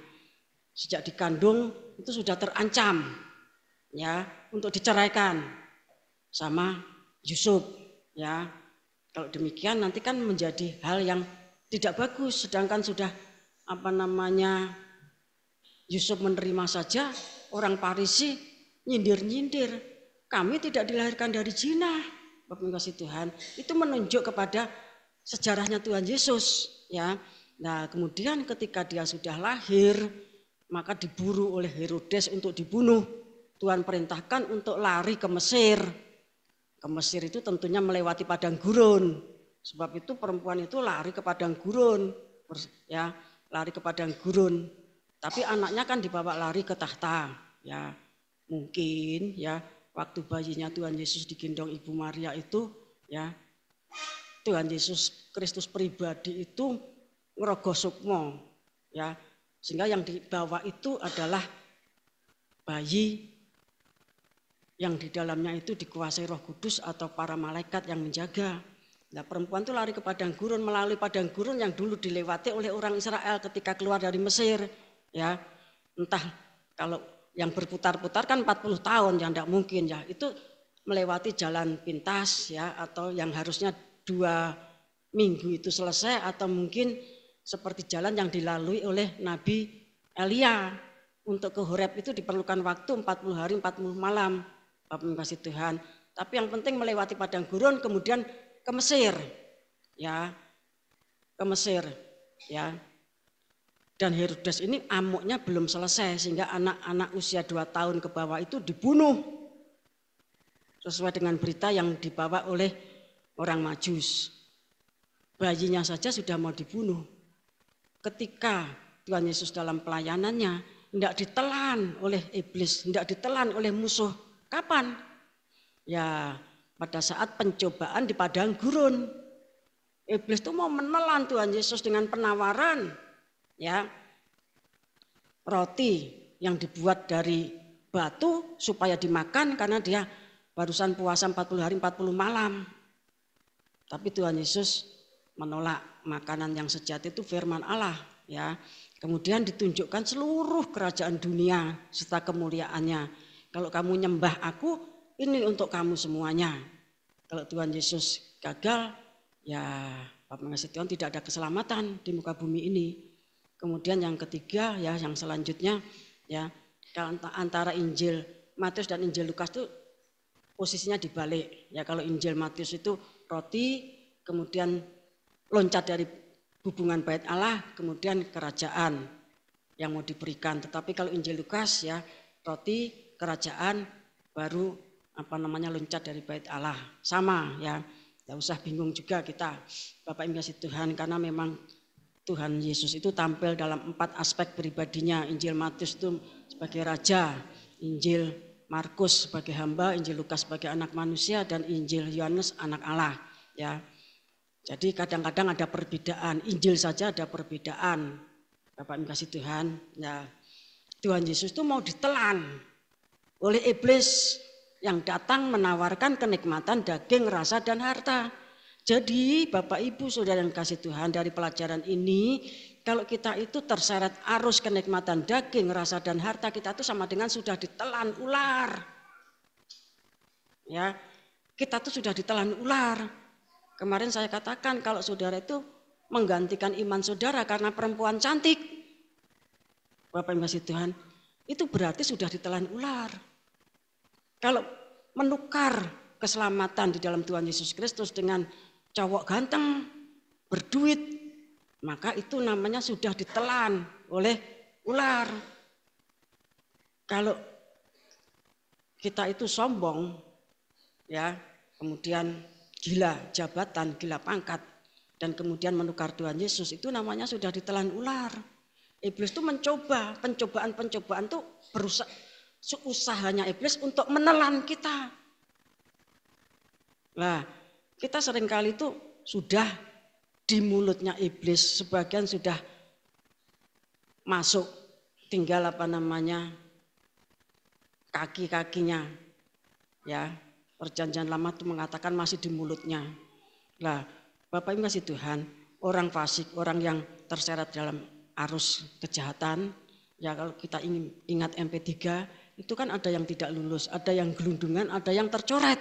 Sejak dikandung itu sudah terancam, ya, untuk diceraikan sama Yusuf, ya. Kalau demikian nanti kan menjadi hal yang tidak bagus, sedangkan sudah Yusuf menerima saja, orang Parisi nyindir-nyindir, kami tidak dilahirkan dari zina, Bapak kasih Tuhan. Itu menunjuk kepada sejarahnya Tuhan Yesus, ya. Nah, kemudian ketika dia sudah lahir, maka diburu oleh Herodes untuk dibunuh. Tuhan perintahkan untuk lari ke Mesir. Ke Mesir itu tentunya melewati padang gurun. Sebab itu perempuan itu lari ke padang gurun, ya, lari ke padang gurun. Tapi anaknya kan dibawa lari ke tahta, ya. Mungkin, ya, waktu bayinya Tuhan Yesus digendong Ibu Maria itu, ya, Tuhan Yesus Kristus pribadi itu ngerogoh sukmo, ya. Sehingga yang dibawa itu adalah bayi yang di dalamnya itu dikuasai Roh Kudus atau para malaikat yang menjaga. Nah, perempuan itu lari ke padang gurun, melalui padang gurun yang dulu dilewati oleh orang Israel ketika keluar dari Mesir, ya. Entah, kalau yang berputar-putar kan 40 tahun, yang tidak mungkin, ya. Itu melewati jalan pintas, ya, atau yang harusnya 2 minggu itu selesai, atau mungkin seperti jalan yang dilalui oleh Nabi Elia. Untuk ke Horeb itu diperlukan waktu 40 hari 40 malam, Bapak kasih Tuhan. Tapi yang penting melewati padang gurun, kemudian ke Mesir, ya, ke Mesir, ya. Dan Herodes ini amuknya belum selesai, sehingga anak-anak usia 2 tahun ke bawah itu dibunuh sesuai dengan berita yang dibawa oleh orang Majus. Bayinya saja sudah mau dibunuh. Ketika Tuhan Yesus dalam pelayanannya tidak ditelan oleh iblis, tidak ditelan oleh musuh. Kapan? Ya, pada saat pencobaan di padang gurun. Iblis itu mau menelan Tuhan Yesus dengan penawaran, ya, roti yang dibuat dari batu supaya dimakan karena dia barusan puasa 40 hari 40 malam. Tapi Tuhan Yesus menolak. Makanan yang sejati itu firman Allah, ya. Kemudian ditunjukkan seluruh kerajaan dunia serta kemuliaannya. Kalau kamu nyembah aku, ini untuk kamu semuanya. Kalau Tuhan Yesus gagal, ya Bapak kasih Tuhan tidak ada keselamatan di muka bumi ini. Kemudian yang ketiga, ya, yang selanjutnya, ya, antara Injil Matius dan Injil Lukas itu posisinya dibalik. Ya, kalau Injil Matius itu roti, kemudian loncat dari hubungan bait Allah, kemudian kerajaan yang mau diberikan. Tetapi kalau Injil Lukas, ya, roti, kerajaan, baru loncat dari bait Allah. Sama ya, tidak usah bingung juga kita Bapak Ibu kasih Tuhan, karena memang Tuhan Yesus itu tampil dalam 4 aspek pribadinya. Injil Matius itu sebagai raja, Injil Markus sebagai hamba, Injil Lukas sebagai anak manusia, dan Injil Yohanes anak Allah. Ya, jadi kadang-kadang ada perbedaan, Injil saja ada perbedaan. Bapak Ibu kasih Tuhan, ya Tuhan Yesus itu mau ditelan oleh iblis yang datang menawarkan kenikmatan daging, rasa, dan harta. Jadi Bapak Ibu Saudara yang kasih Tuhan, dari pelajaran ini kalau kita itu terseret arus kenikmatan daging, rasa, dan harta, kita itu sama dengan sudah ditelan ular. Ya, kita tuh sudah ditelan ular. Kemarin saya katakan kalau saudara itu menggantikan iman saudara karena perempuan cantik, Bapak Ibu kasih Tuhan, itu berarti sudah ditelan ular. Kalau menukar keselamatan di dalam Tuhan Yesus Kristus dengan cowok ganteng, berduit, maka itu namanya sudah ditelan oleh ular. Kalau kita itu sombong, ya, kemudian gila jabatan, gila pangkat, dan kemudian menukar Tuhan Yesus, itu namanya sudah ditelan ular. Iblis itu mencoba, pencobaan tuh berusaha, usahanya iblis untuk menelan kita. Nah, kita seringkali itu sudah di mulutnya iblis, sebagian sudah masuk, tinggal kaki-kakinya. Ya, Perjanjian Lama itu mengatakan masih di mulutnya. Nah, Bapak Ibu kasih Tuhan, orang fasik, orang yang terseret dalam arus kejahatan, ya kalau kita ingin ingat MP3, itu kan ada yang tidak lulus, ada yang gelundungan, ada yang tercoret.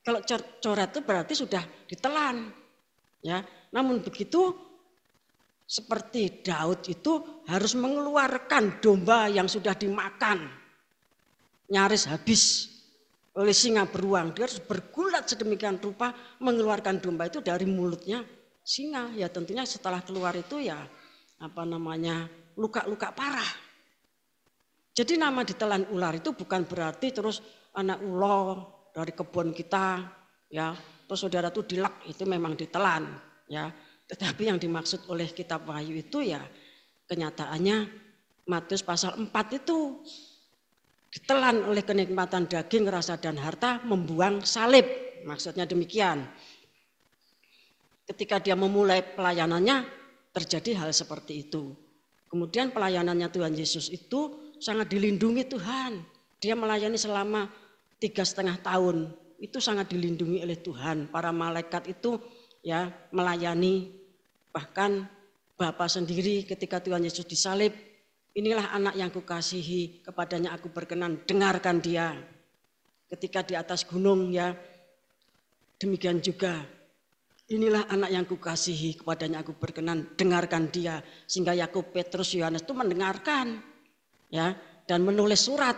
Kalau coret itu berarti sudah ditelan. Ya, namun begitu seperti Daud itu harus mengeluarkan domba yang sudah dimakan, nyaris habis oleh singa beruang. Dia harus bergulat sedemikian rupa mengeluarkan domba itu dari mulutnya singa. Ya tentunya setelah keluar itu ya luka-luka parah. Jadi nama ditelan ular itu bukan berarti terus anak ulo dari kebun kita, ya, terus saudara tuh dilek, itu memang ditelan, ya. Tetapi yang dimaksud oleh kitab Wahyu itu ya kenyataannya Matius pasal 4 itu ditelan oleh kenikmatan daging, rasa, dan harta, membuang salib. Maksudnya demikian. Ketika dia memulai pelayanannya terjadi hal seperti itu. Kemudian pelayanannya Tuhan Yesus itu sangat dilindungi Tuhan. Dia melayani selama 3,5 tahun, itu sangat dilindungi oleh Tuhan. Para malaikat itu ya melayani, bahkan Bapa sendiri ketika Tuhan Yesus disalib, inilah anak yang kukasihi, kepadanya aku berkenan, dengarkan dia. Ketika di atas gunung ya, demikian juga, inilah anak yang kukasihi, kepadanya aku berkenan, dengarkan dia. Sehingga Yakub, Petrus, Yohanes itu mendengarkan, ya, dan menulis surat.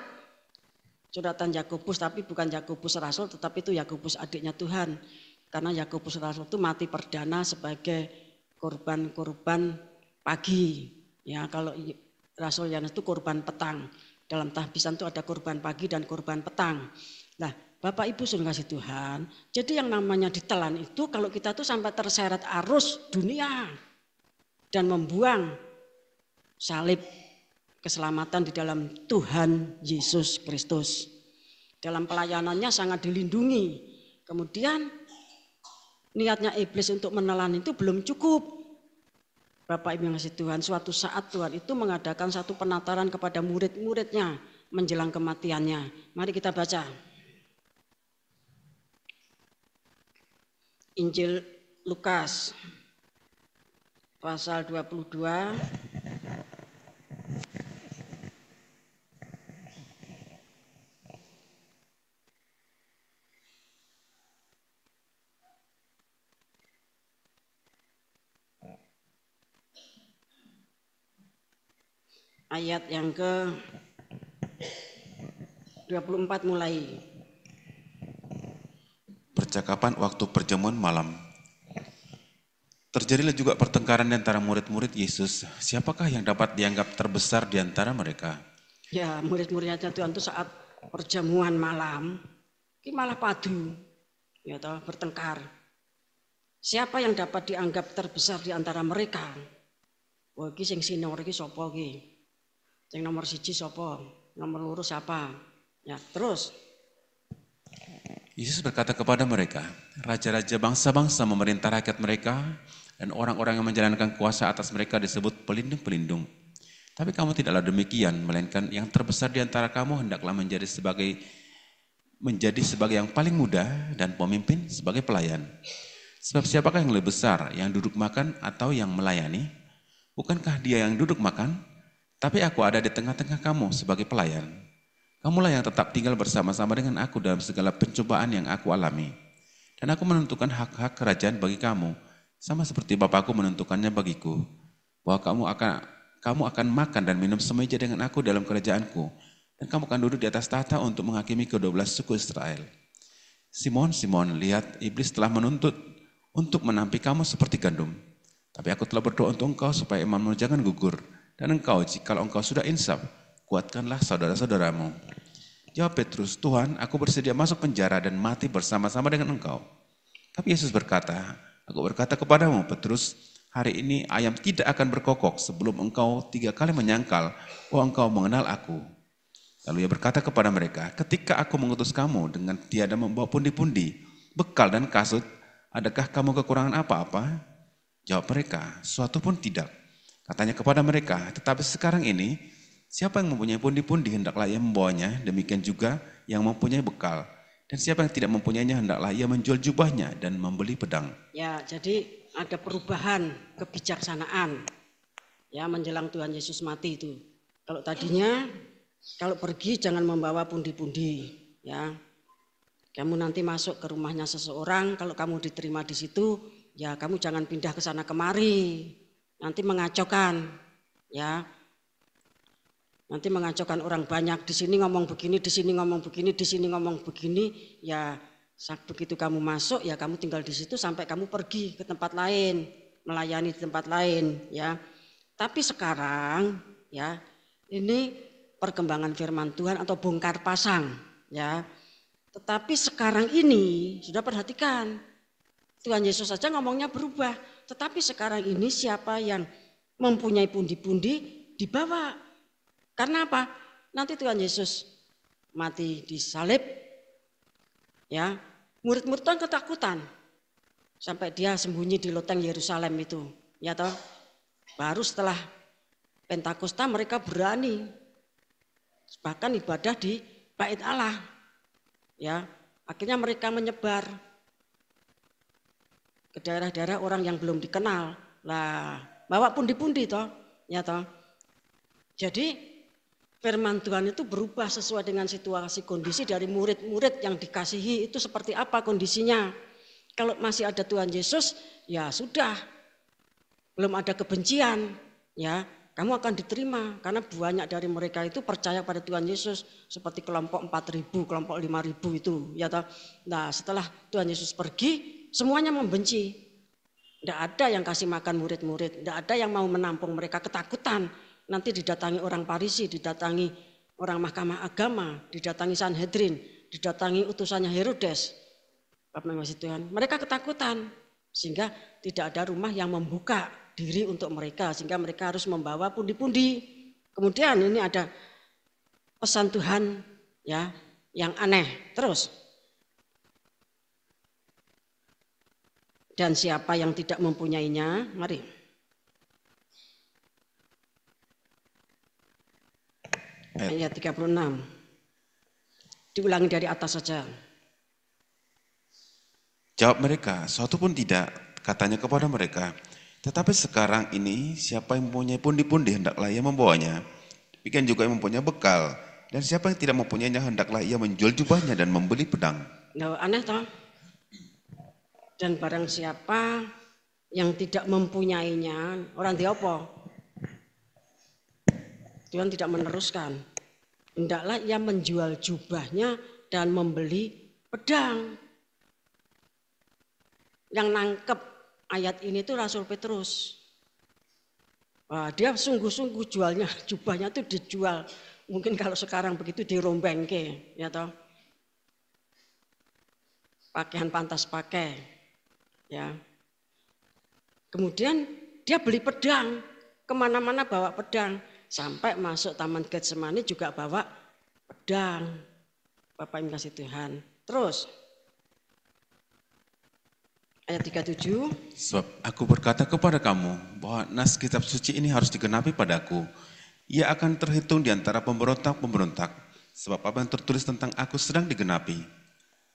Suratan Yakobus, tapi bukan Yakobus Rasul, tetapi itu Yakobus adiknya Tuhan. Karena Yakobus Rasul itu mati perdana sebagai korban pagi. Ya, kalau Rasul Yohanes itu korban petang. Dalam tahbisan itu ada korban pagi dan korban petang. Nah, Bapak Ibu sudah kasih Tuhan. Jadi yang namanya ditelan itu kalau kita tuh sampai terseret arus dunia dan membuang salib keselamatan di dalam Tuhan Yesus Kristus. Dalam pelayanannya sangat dilindungi. Kemudian niatnya iblis untuk menelan itu belum cukup. Bapak Ibu yang kasih Tuhan, suatu saat Tuhan itu mengadakan satu penataran kepada murid-muridnya menjelang kematiannya. Mari kita baca. Injil Lukas pasal 22 ayat yang ke-24 mulai. Percakapan waktu perjamuan malam. Terjadilah juga pertengkaran di antara murid-murid Yesus. Siapakah yang dapat dianggap terbesar di antara mereka? Ya, murid-muridnya Tuhan itu saat perjamuan malam, ini malah padu, ya toh, bertengkar. Siapa yang dapat dianggap terbesar di antara mereka? Wah, iki sing sinor iki sapa iki? Sing nomor 1 sapa? Nomor 2 siapa? Ya, terus Yesus berkata kepada mereka, raja-raja bangsa-bangsa memerintah rakyat mereka, dan orang-orang yang menjalankan kuasa atas mereka disebut pelindung-pelindung. Tapi kamu tidaklah demikian, melainkan yang terbesar di antara kamu hendaklah menjadi sebagai yang paling muda dan pemimpin sebagai pelayan. Sebab siapakah yang lebih besar, yang duduk makan atau yang melayani? Bukankah dia yang duduk makan? Tapi aku ada di tengah-tengah kamu sebagai pelayan. Kamulah yang tetap tinggal bersama-sama dengan aku dalam segala pencobaan yang aku alami. Dan aku menentukan hak-hak kerajaan bagi kamu, sama seperti Bapakku menentukannya bagiku, bahwa kamu akan makan dan minum semeja dengan aku dalam kerajaanku, dan kamu akan duduk di atas tahta untuk menghakimi ke-12 suku Israel. Simon, Simon, lihat iblis telah menuntut untuk menampi kamu seperti gandum. Tapi aku telah berdoa untuk engkau supaya imanmu jangan gugur. Dan engkau, jikalau engkau sudah insaf, kuatkanlah saudara-saudaramu. Jawab Petrus, Tuhan, aku bersedia masuk penjara dan mati bersama-sama dengan engkau. Tapi Yesus berkata, aku berkata kepadamu, Petrus, hari ini ayam tidak akan berkokok sebelum engkau 3 kali menyangkal bahwa engkau mengenal aku. Lalu ia berkata kepada mereka, ketika aku mengutus kamu dengan tiada membawa pundi-pundi, bekal dan kasut, adakah kamu kekurangan apa-apa? Jawab mereka, suatu pun tidak. Katanya kepada mereka, tetapi sekarang ini, siapa yang mempunyai pundi-pundi hendaklah ia membawanya, demikian juga yang mempunyai bekal. Dan siapa yang tidak mempunyainya hendaklah ia menjual jubahnya dan membeli pedang. ya jadi ada perubahan kebijaksanaan ya menjelang Tuhan Yesus mati itu. Kalau tadinya kalau pergi jangan membawa pundi-pundi ya. Kamu nanti masuk ke rumahnya seseorang, kalau kamu diterima di situ, ya kamu jangan pindah ke sana kemari. Nanti mengacaukan ya. Nanti mengacaukan orang banyak, di sini ngomong begini, di sini ngomong begini, di sini ngomong begini, ya begitu kamu masuk ya kamu tinggal di situ sampai kamu pergi ke tempat lain, melayani di tempat lain ya. Tapi sekarang ya ini perkembangan firman Tuhan atau bongkar pasang ya. Tetapi sekarang ini sudah perhatikan Tuhan Yesus saja ngomongnya berubah. Tetapi sekarang ini siapa yang mempunyai pundi-pundi dibawa. Karena apa? Nanti Tuhan Yesus mati disalib ya. Murid-murid kan ketakutan. Sampai dia sembunyi di loteng Yerusalem itu. Ya toh? Baru setelah Pentakosta mereka berani bahkan ibadah di Bait Allah. Ya, akhirnya mereka menyebar ke daerah-daerah orang yang belum dikenal. Lah, bawa pundi-pundi toh, ya toh. Jadi firman Tuhan itu berubah sesuai dengan situasi kondisi dari murid-murid yang dikasihi itu seperti apa kondisinya. Kalau masih ada Tuhan Yesus, ya sudah. Belum ada kebencian, ya. Kamu akan diterima karena banyak dari mereka itu percaya pada Tuhan Yesus seperti kelompok 4.000, kelompok 5.000 itu, ya toh. Nah, setelah Tuhan Yesus pergi, semuanya membenci. Tidak ada yang kasih makan murid-murid, tidak ada yang mau menampung mereka, ketakutan. Nanti didatangi orang Farisi, didatangi orang Mahkamah Agama, didatangi Sanhedrin, didatangi utusannya Herodes. Bapak Ibu Tuhan, mereka ketakutan sehingga tidak ada rumah yang membuka diri untuk mereka sehingga mereka harus membawa pundi-pundi. Kemudian ini ada pesan Tuhan ya yang aneh terus. Dan siapa yang tidak mempunyainya, mari. Ayat 36. Diulangi dari atas saja. Jawab mereka, suatu pun tidak, katanya kepada mereka. Tetapi sekarang ini siapa yang mempunyai pundi-pundi hendaklah ia membawanya. Demikian juga yang mempunyai bekal. Dan siapa yang tidak mempunyainya hendaklah ia menjual jubahnya dan membeli pedang. Nah, aneh toh? Dan barang siapa yang tidak mempunyainya, orang dia apa? Tuhan tidak meneruskan. Hendaklah ia menjual jubahnya dan membeli pedang. Yang nangkep ayat ini tuh Rasul Petrus. Wah, dia sungguh-sungguh jualnya, jubahnya tuh dijual Mungkin kalau sekarang begitu dirombengke, ya toh. Pakaian pantas pakai, ya. Kemudian dia beli pedang, kemana-mana bawa pedang, sampai masuk Taman Getsemani juga bawa pedang. Bapak Ibu kasih Tuhan. Terus ayat 37. Sebab aku berkata kepada kamu bahwa nas kitab suci ini harus digenapi padaku. Ia akan terhitung di antara pemberontak-pemberontak. Sebab apa yang tertulis tentang aku sedang digenapi.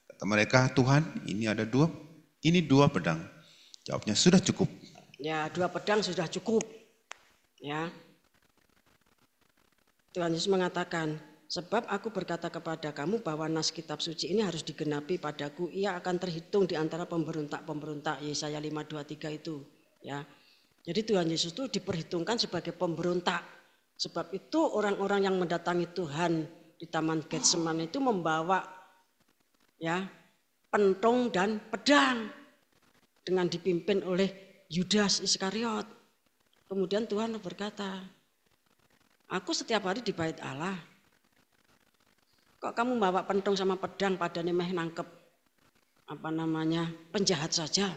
Kata mereka, Tuhan, ini dua pedang. Jawabnya, sudah cukup. Ya, 2 pedang sudah cukup. Ya. Tuhan Yesus mengatakan, sebab aku berkata kepada kamu bahwa nas kitab suci ini harus digenapi padaku. Ia akan terhitung di antara pemberontak-pemberontak. Yesaya 5:23 itu. Ya. Jadi Tuhan Yesus itu diperhitungkan sebagai pemberontak. Sebab itu orang-orang yang mendatangi Tuhan di Taman Getsemani itu membawa ya pentong dan pedang dengan dipimpin oleh Yudas Iskariot. Kemudian Tuhan berkata, aku setiap hari di bait Allah. Kok kamu bawa pentong sama pedang padane meh nangkep penjahat saja.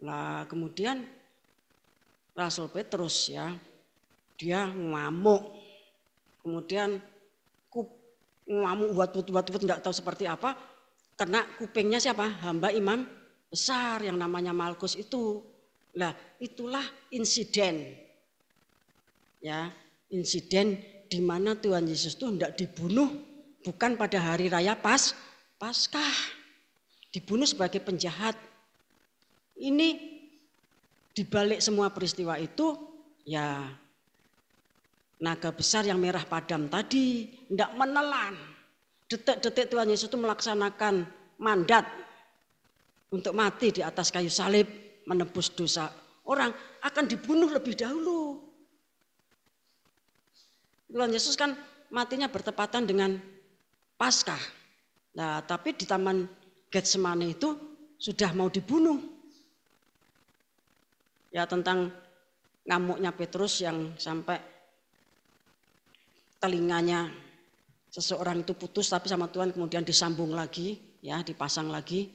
Lah kemudian Rasul Petrus ya, dia ngamuk. Kemudian ngamuk buat enggak tahu seperti apa. Kena kupingnya siapa? Hamba imam besar yang namanya Malkus itu. Nah, itulah insiden. Ya, insiden di mana Tuhan Yesus itu hendak dibunuh bukan pada hari raya Paskah. Dibunuh sebagai penjahat. Ini dibalik semua peristiwa itu ya naga besar yang merah padam tadi hendak menelan. Detik-detik Tuhan Yesus itu melaksanakan mandat untuk mati di atas kayu salib menebus dosa orang akan dibunuh lebih dahulu. Tuhan Yesus kan matinya bertepatan dengan Paskah. Nah, tapi di Taman Getsemani itu sudah mau dibunuh. Ya tentang ngamuknya Petrus yang sampai telinganya seseorang itu putus tapi sama Tuhan kemudian disambung lagi, ya dipasang lagi.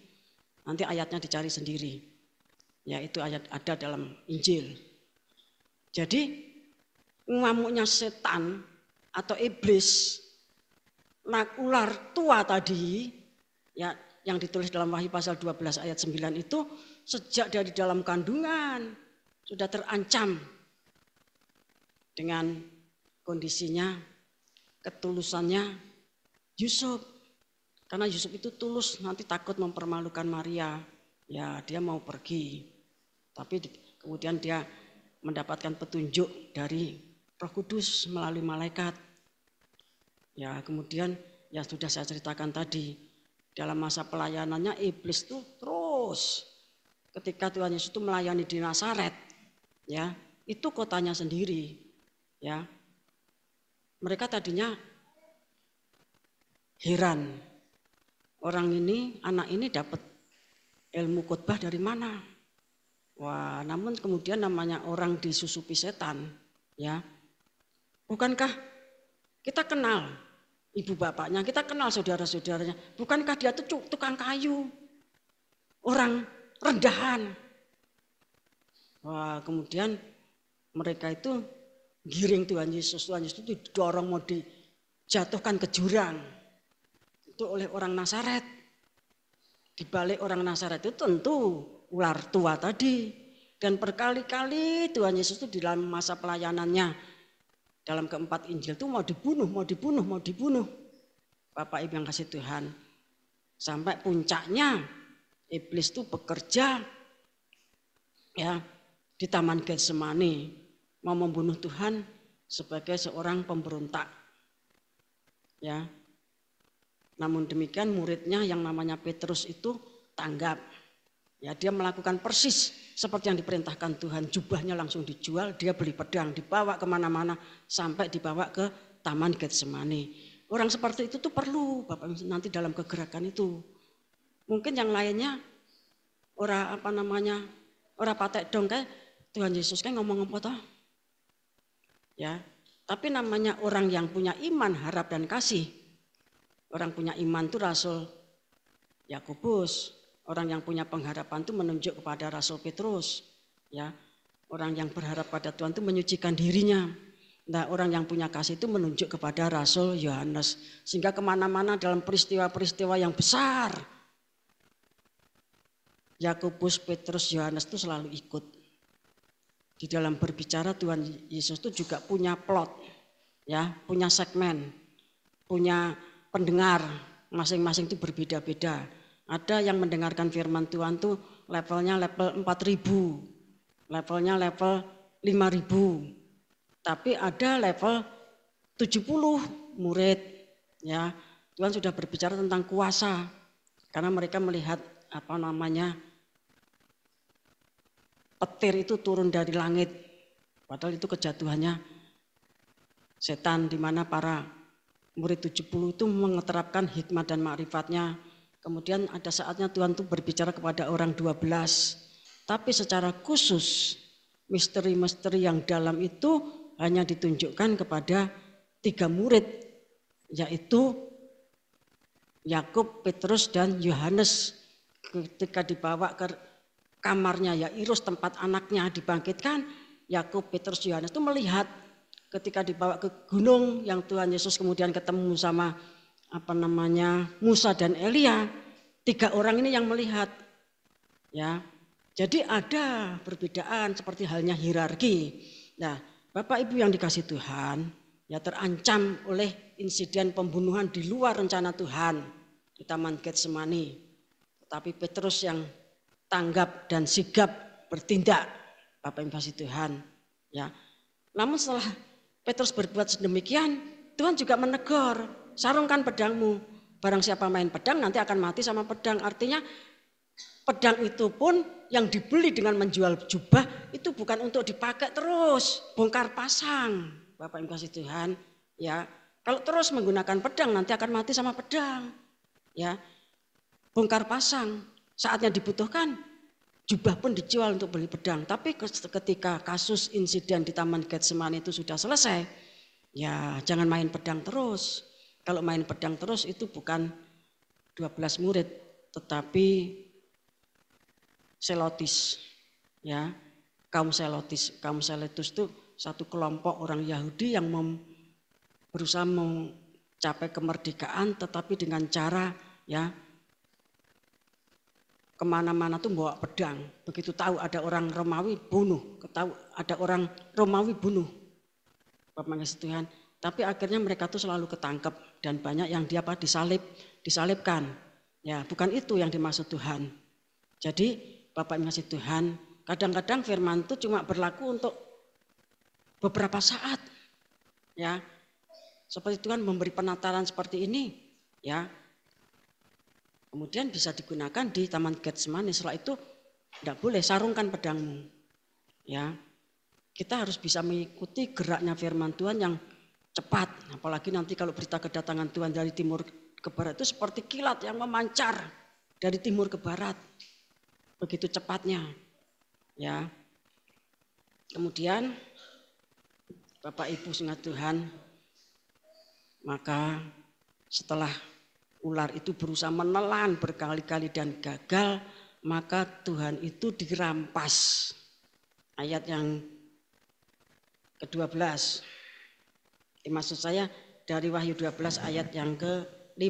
Nanti ayatnya dicari sendiri. Ya itu ayat ada dalam Injil. Jadi ngamuknya setan atau iblis, ular tua tadi, ya yang ditulis dalam Wahyu pasal 12 ayat 9 itu sejak dari dalam kandungan sudah terancam dengan kondisinya, ketulusannya Yusuf. Karena Yusuf itu tulus, nanti takut mempermalukan Maria. Ya dia mau pergi. Tapi kemudian dia mendapatkan petunjuk dari Roh Kudus melalui malaikat. Ya kemudian ya sudah saya ceritakan tadi. Dalam masa pelayanannya iblis itu terus. Ketika Tuhan Yesus itu melayani di Nazaret. Ya itu kotanya sendiri. Ya mereka tadinya heran, orang ini, anak ini dapat ilmu khotbah dari mana? Wah, namun kemudian namanya orang disusupi setan, ya. Bukankah kita kenal ibu bapaknya, kita kenal saudara-saudaranya. Bukankah dia tuh tukang kayu, orang rendahan. Wah, kemudian mereka itu giring Tuhan Yesus itu didorong mau dijatuhkan ke jurang. Itu oleh orang Nazaret. Di balik orang Nazaret itu tentu ular tua tadi. Dan berkali-kali Tuhan Yesus itu di dalam masa pelayanannya dalam keempat Injil itu mau dibunuh. Bapak Ibu yang kasih Tuhan. Sampai puncaknya iblis itu bekerja ya di Taman Getsemani. Mau membunuh Tuhan sebagai seorang pemberontak. Ya. Namun demikian muridnya yang namanya Petrus itu tanggap. Ya, dia melakukan persis seperti yang diperintahkan Tuhan. Jubahnya langsung dijual, dia beli pedang, dibawa kemana-mana sampai dibawa ke Taman Getsemani. Orang seperti itu tuh perlu Bapak nanti dalam kegerakan itu. Mungkin yang lainnya orang patek dong kayak Tuhan Yesus kan ngomong apa toh? Ya, Tapi namanya orang yang punya iman, harap dan kasih. Orang punya iman itu Rasul Yakobus. Orang yang punya pengharapan itu menunjuk kepada Rasul Petrus. Ya, orang yang berharap pada Tuhan itu menyucikan dirinya. Nah, orang yang punya kasih itu menunjuk kepada Rasul Yohanes. Sehingga kemana-mana dalam peristiwa-peristiwa yang besar, Yakobus, Petrus, Yohanes itu selalu ikut. Di dalam berbicara Tuhan Yesus itu juga punya plot, ya, punya segmen, punya pendengar, masing-masing itu berbeda-beda. Ada yang mendengarkan firman Tuhan tuh levelnya level 4.000, levelnya level 5.000. Tapi ada level 70 murid, ya. Tuhan sudah berbicara tentang kuasa karena mereka melihat petir itu turun dari langit. Padahal itu kejatuhannya setan, di mana para murid 70 itu mengeterapkan hikmat dan makrifatnya. Kemudian ada saatnya Tuhan itu berbicara kepada orang 12. Tapi secara khusus misteri-misteri yang dalam itu hanya ditunjukkan kepada 3 murid, yaitu Yakub, Petrus, dan Yohanes. Ketika dibawa ke kamarnya Yairus, tempat anaknya dibangkitkan, Yakub, Petrus, Yohanes itu melihat. Ketika dibawa ke gunung yang Tuhan Yesus kemudian ketemu sama Musa dan Elia, 3 orang ini yang melihat, ya. Jadi ada perbedaan seperti halnya hierarki. Nah, Bapak Ibu yang dikasih Tuhan, ya, terancam oleh insiden pembunuhan di luar rencana Tuhan di Taman Getsemani. Tetapi Petrus yang tanggap dan sigap bertindak, Bapak Ibu kasih Tuhan, ya. Namun setelah Petrus berbuat sedemikian, Tuhan juga menegur, sarungkan pedangmu. Barang siapa main pedang nanti akan mati sama pedang. Artinya pedang itu pun yang dibeli dengan menjual jubah itu bukan untuk dipakai terus, bongkar pasang. Bapak Ibu kasih Tuhan, ya. Kalau terus menggunakan pedang nanti akan mati sama pedang. Ya. Bongkar pasang, saatnya dibutuhkan jubah pun dijual untuk beli pedang. Tapi ketika kasus insiden di Taman Getsemani itu sudah selesai, ya jangan main pedang terus. Kalau main pedang terus itu bukan 12 murid, tetapi Selotis, ya, kaum Selotis. Kaum Selotis itu satu kelompok orang Yahudi yang berusaha mencapai kemerdekaan, tetapi dengan cara, ya, kemana-mana tuh bawa pedang. Begitu tahu ada orang Romawi bunuh, tahu ada orang Romawi bunuh. Bapak kasih Tuhan. Tapi akhirnya mereka tuh selalu ketangkep dan banyak yang disalibkan. Ya, bukan itu yang dimaksud Tuhan. Jadi Bapak kasih Tuhan, kadang-kadang firman itu cuma berlaku untuk beberapa saat. Ya. Seperti Tuhan memberi penataran seperti ini, ya. Kemudian bisa digunakan di Taman Getsemani. Setelah itu tidak boleh, sarungkan pedangmu. Ya, kita harus bisa mengikuti geraknya firman Tuhan yang cepat. Apalagi nanti kalau berita kedatangan Tuhan dari timur ke barat itu seperti kilat yang memancar dari timur ke barat. Begitu cepatnya. Ya. Kemudian Bapak Ibu sangat Tuhan, maka setelah ular itu berusaha menelan berkali-kali dan gagal, maka Tuhan itu dirampas. Ayat yang ke-12. Maksud saya dari Wahyu 12 ayat yang ke-5.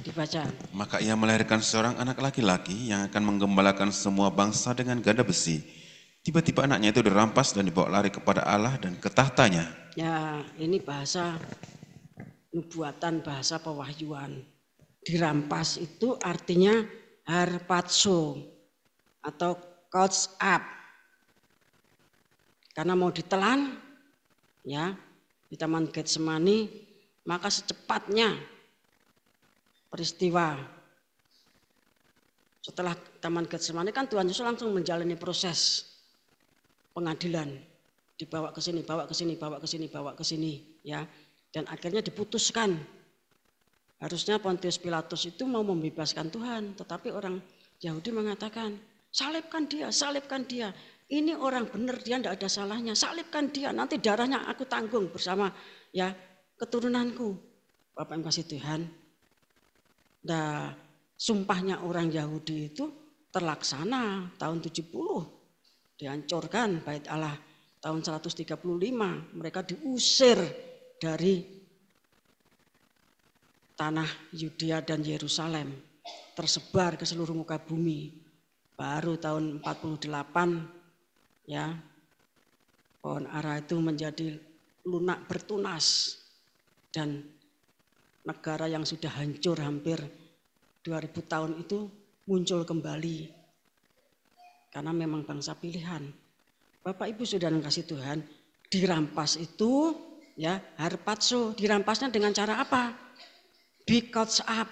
Dibaca. Maka ia melahirkan seorang anak laki-laki yang akan menggembalakan semua bangsa dengan gada besi. Tiba-tiba anaknya itu dirampas dan dibawa lari kepada Allah dan ke tahtanya. Ya, ini bahasa nubuatan, bahasa pewahyuan. Dirampas itu artinya harpazo atau caught up. Karena mau ditelan, ya, di Taman Getsemani, maka secepatnya peristiwa. Setelah Taman Getsemani kan Tuhan Yesus langsung menjalani proses pengadilan, dibawa ke sini, bawa ke sini, bawa ke sini, bawa ke sini, ya. Dan akhirnya diputuskan. Harusnya Pontius Pilatus itu mau membebaskan Tuhan, tetapi orang Yahudi mengatakan, salibkan dia, salibkan dia. Ini orang benar, dia tidak ada salahnya, salibkan dia, nanti darahnya aku tanggung bersama ya keturunanku. Bapak yang kasih Tuhan. Nah, sumpahnya orang Yahudi itu terlaksana tahun 70. Dihancurkan bait Allah tahun 135. Mereka diusir dari tanah Yudea dan Yerusalem. Tersebar ke seluruh muka bumi. Baru tahun 48 ya pohon ara itu menjadi lunak bertunas. Dan negara yang sudah hancur hampir 2000 tahun itu muncul kembali. Karena memang bangsa pilihan. Bapak Ibu Saudara yang kasih Tuhan, dirampas itu ya harpazo, dirampasnya dengan cara apa? Because up,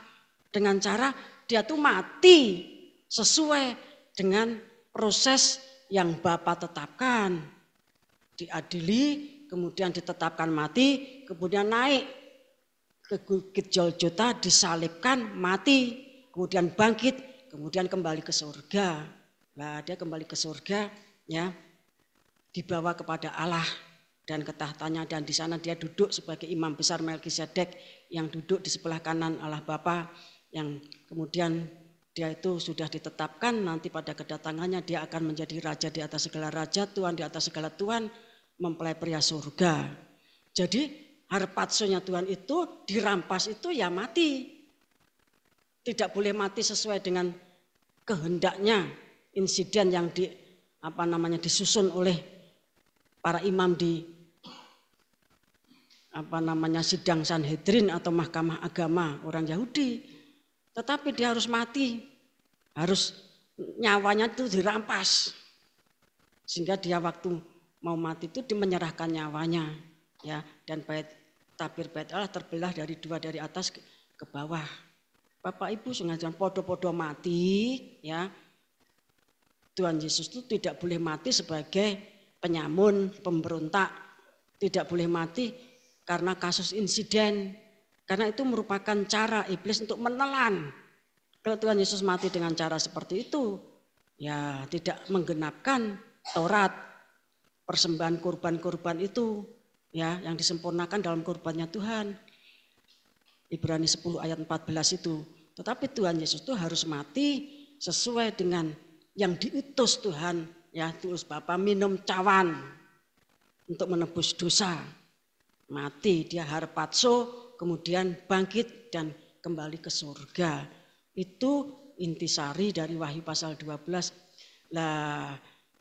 dengan cara dia tuh mati sesuai dengan proses yang Bapa tetapkan. Diadili, kemudian ditetapkan mati, kemudian naik ke Bukit Golgota, disalibkan, mati, kemudian bangkit, kemudian kembali ke surga. Nah, dia kembali ke surga, ya, dibawa kepada Allah dan ke tahtanya, dan di sana dia duduk sebagai imam besar Melkisedek yang duduk di sebelah kanan Allah Bapa, yang kemudian dia itu sudah ditetapkan nanti pada kedatangannya dia akan menjadi raja di atas segala raja, Tuhan di atas segala Tuhan, mempelai pria surga. Jadi harpatsonya Tuhan itu dirampas itu ya mati. Tidak boleh mati sesuai dengan kehendaknya, insiden yang disusun oleh para imam di sidang Sanhedrin atau mahkamah agama orang Yahudi. Tetapi dia harus mati, harus nyawanya itu dirampas. Sehingga dia waktu mau mati itu menyerahkan nyawanya, ya, dan tabir bait Allah terbelah dari dua, dari atas ke bawah. Bapak Ibu sengaja podo-podo mati, ya. Tuhan Yesus itu tidak boleh mati sebagai penyamun, pemberontak, tidak boleh mati karena kasus insiden, karena itu merupakan cara iblis untuk menelan. Kalau Tuhan Yesus mati dengan cara seperti itu, ya tidak menggenapkan Taurat, persembahan kurban-kurban itu, ya, yang disempurnakan dalam kurbannya Tuhan. Ibrani 10 ayat 14 itu. Tetapi Tuhan Yesus itu harus mati sesuai dengan yang diutus Tuhan, ya, terus Bapa minum cawan untuk menebus dosa. Mati, dia harpatso, kemudian bangkit dan kembali ke surga. Itu intisari dari Wahyu pasal 12. Lah,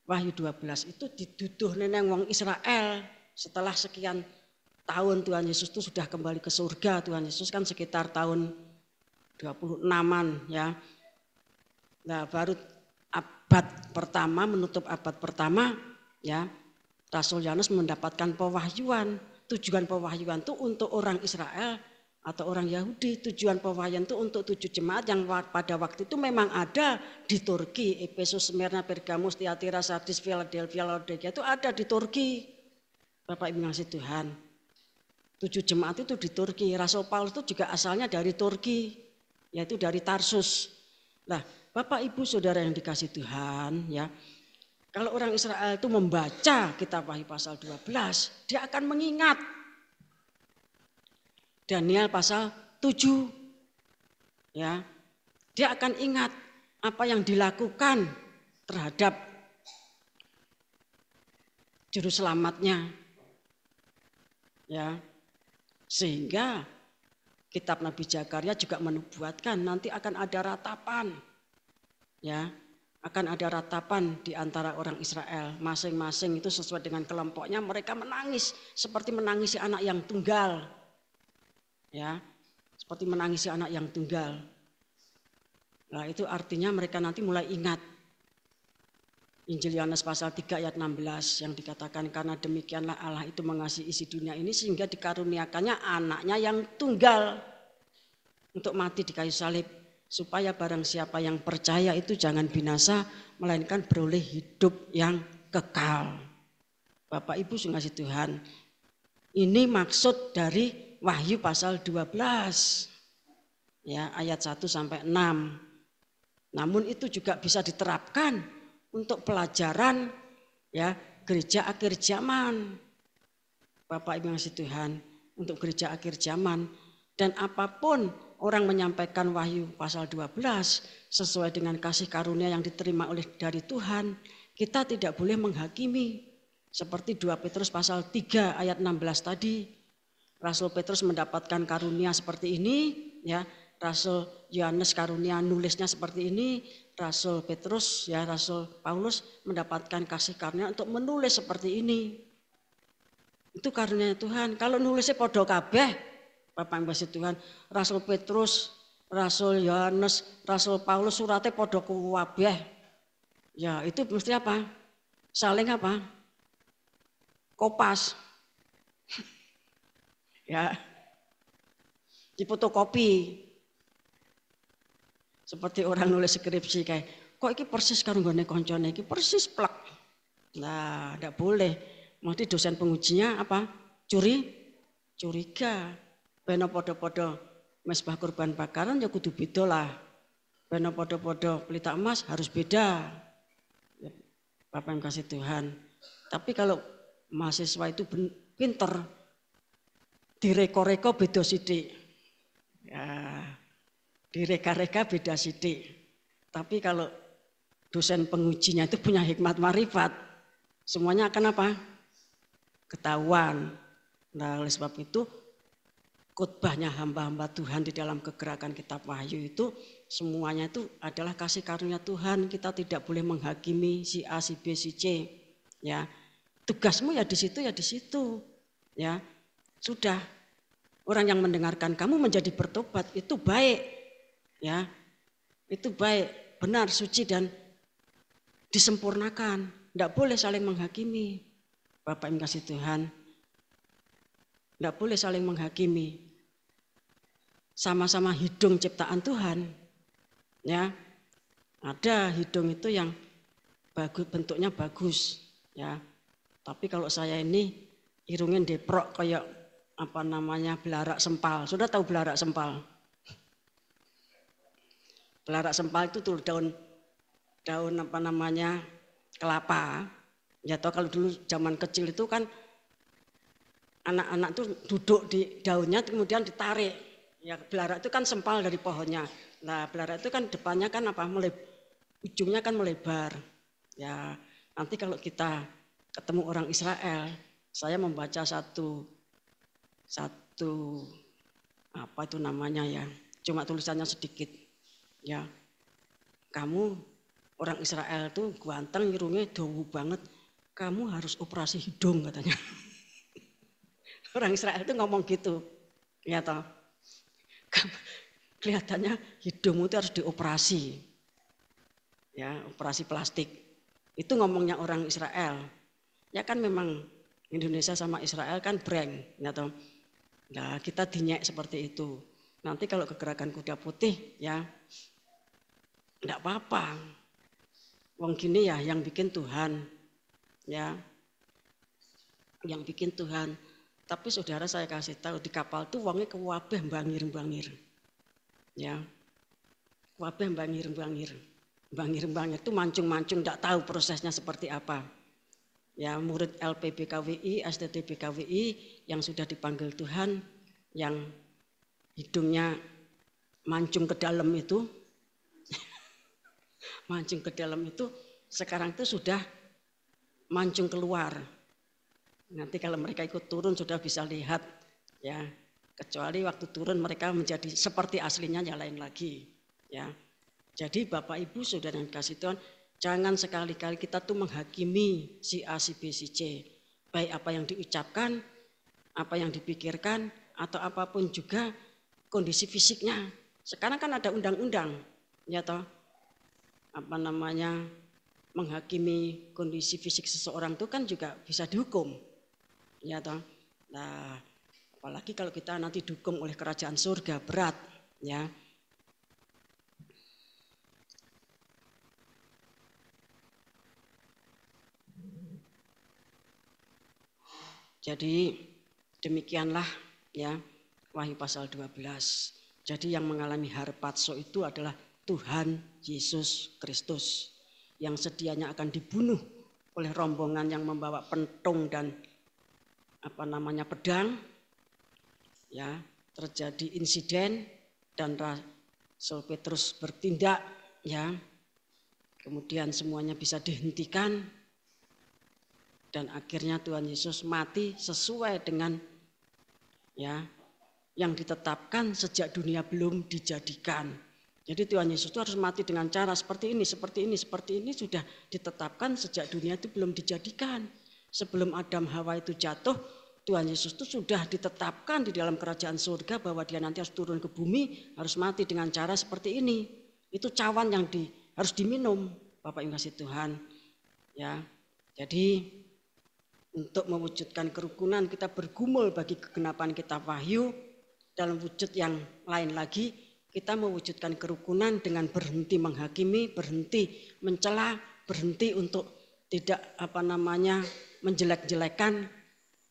Wahyu 12 itu dituduh neneng wong Israel setelah sekian tahun Tuhan Yesus itu sudah kembali ke surga. Tuhan Yesus kan sekitar tahun 26-an, ya. Nah, baru abad pertama, menutup abad pertama, ya, Rasul Yohanes mendapatkan pewahyuan. Tujuan pewahyuan itu untuk orang Israel atau orang Yahudi. Tujuan pewahyuan itu untuk 7 jemaat yang pada waktu itu memang ada di Turki. Efesus, Smyrna, Pergamus, Tiatira, Sardis, Philadelphia, Laodikia itu ada di Turki. Bapak Ibu kasih Tuhan. 7 jemaat itu di Turki. Rasul Paulus itu juga asalnya dari Turki, yaitu dari Tarsus. Nah, Bapak Ibu Saudara yang dikasih Tuhan, ya. Kalau orang Israel itu membaca kitab Wahyu pasal 12, dia akan mengingat Daniel pasal 7. Ya. Dia akan ingat apa yang dilakukan terhadap juru selamatnya. Ya. Sehingga kitab Nabi Zakaria juga menubuatkan nanti akan ada ratapan. Ya. Akan ada ratapan di antara orang Israel. Masing-masing itu sesuai dengan kelompoknya, mereka menangis seperti menangisi anak yang tunggal. Ya, seperti menangisi anak yang tunggal. Nah, itu artinya mereka nanti mulai ingat Injil Yohanes pasal 3 ayat 16 yang dikatakan karena demikianlah Allah itu mengasihi isi dunia ini sehingga dikaruniakannya anaknya yang tunggal untuk mati di kayu salib. Supaya barang siapa yang percaya itu jangan binasa, melainkan beroleh hidup yang kekal. Bapak Ibu sungguh Tuhan, ini maksud dari Wahyu pasal 12, ya, ayat 1 sampai 6. Namun itu juga bisa diterapkan untuk pelajaran ya gereja akhir zaman. Bapak Ibu yang kasih Tuhan, untuk gereja akhir zaman. Dan apapun orang menyampaikan Wahyu pasal 12 sesuai dengan kasih karunia yang diterima dari Tuhan, kita tidak boleh menghakimi. Seperti 2 Petrus pasal 3 ayat 16 tadi, Rasul Petrus mendapatkan karunia seperti ini, ya. Rasul Yohanes karunia nulisnya seperti ini, Rasul Petrus ya Rasul Paulus mendapatkan kasih karunia untuk menulis seperti ini. Itu karunia Tuhan. Kalau nulisnya podo kabeh, Bapak yang kasih Tuhan, Rasul Petrus, Rasul Yohanes, Rasul Paulus suratnya podo kabeh. Ya, itu mesti apa? Saling apa? Kopas. Ya. Difotokopi. Seperti orang nulis skripsi kayak, kok ini persis karo nggone koncone iki persis plek. Nah, tidak boleh. Mesti dosen pengujinya apa? Curiga. Beno podo-podo mesbah kurban bakaran ya kudu beda lah. Beno podo-podo pelita emas harus beda. Bapak yang kasih Tuhan. Tapi kalau mahasiswa itu pinter, direko-reko beda sidik. Ya, direka-reka beda sidik. Tapi kalau dosen pengujinya itu punya hikmat marifat, semuanya akan apa? Ketahuan. Nah, oleh sebab itu khotbahnya hamba-hamba Tuhan di dalam kegerakan kitab Wahyu itu semuanya itu adalah kasih karunia Tuhan. Kita tidak boleh menghakimi si A, si B, si C. Ya, tugasmu ya di situ ya di situ. Ya, sudah. Orang yang mendengarkan kamu menjadi bertobat itu baik. Ya, itu baik, benar, suci dan disempurnakan. Tidak boleh saling menghakimi. Bapak yang kasih Tuhan, tidak boleh saling menghakimi. Sama-sama hidung ciptaan Tuhan. Ya, ada hidung itu yang bagus, bentuknya bagus. Ya, tapi kalau saya ini irungin deprok kayak apa namanya belarak sempal. Sudah tahu belarak sempal? Belarak sempal itu tuh daun apa namanya kelapa. Ya toh kalau dulu zaman kecil itu kan anak-anak tuh duduk di daunnya kemudian ditarik. Ya belarak itu kan sempal dari pohonnya. Nah belarak itu kan depannya kan apa ujungnya kan melebar. Ya nanti kalau kita ketemu orang Israel, saya membaca satu apa itu namanya ya, cuma tulisannya sedikit. Ya, kamu orang Israel tuh ganteng, irungnya dawu banget. Kamu harus operasi hidung katanya. Orang Israel tuh ngomong gitu, ya toh. Kelihatannya hidungmu itu harus dioperasi, ya operasi plastik. Itu ngomongnya orang Israel. Ya kan memang Indonesia sama Israel kan breng, ya toh. Nah kita dinyek seperti itu. Nanti kalau kegerakan kuda putih, ya. Enggak apa-apa. Wong gini ya yang bikin Tuhan. Ya. Yang bikin Tuhan. Tapi saudara saya kasih tahu di kapal tuh wongnya kewabeh bangir-bangir. Ya. Wabeh bangir-bangir. Bangir-bangir itu mancung-mancung enggak tahu prosesnya seperti apa. Ya, murid LPBKWI, STTBKWI yang sudah dipanggil Tuhan yang hidungnya mancung ke dalam itu mancung ke dalam itu sekarang itu sudah mancung keluar. Nanti kalau mereka ikut turun sudah bisa lihat ya. Kecuali waktu turun mereka menjadi seperti aslinya yang lain lagi ya. Jadi Bapak Ibu Saudara yang kasih Tuhan, jangan sekali-kali kita tuh menghakimi si A, si B, si C. Baik apa yang diucapkan, apa yang dipikirkan atau apapun juga kondisi fisiknya. Sekarang kan ada undang-undang ya toh. Apa namanya menghakimi kondisi fisik seseorang itu kan juga bisa dihukum, ya toh. Nah, apalagi kalau kita nanti dihukum oleh kerajaan surga berat, ya. Jadi demikianlah ya Wahyu pasal 12. Jadi yang mengalami harpazo itu adalah Tuhan Yesus Kristus yang sedianya akan dibunuh oleh rombongan yang membawa pentung dan pedang. Ya, terjadi insiden dan Rasul Petrus bertindak, ya. Kemudian semuanya bisa dihentikan dan akhirnya Tuhan Yesus mati sesuai dengan yang ditetapkan sejak dunia belum dijadikan. Jadi Tuhan Yesus itu harus mati dengan cara seperti ini sudah ditetapkan sejak dunia itu belum dijadikan. Sebelum Adam Hawa itu jatuh, Tuhan Yesus itu sudah ditetapkan di dalam kerajaan surga bahwa dia nanti harus turun ke bumi, harus mati dengan cara seperti ini. Itu cawan yang harus diminum, Bapak Ibu kasih Tuhan. Ya, jadi untuk mewujudkan kerukunan kita bergumul bagi kegenapan kitab Wahyu dalam wujud yang lain lagi. Kita mewujudkan kerukunan dengan berhenti menghakimi, berhenti mencela, berhenti untuk tidak menjelek-jelekan,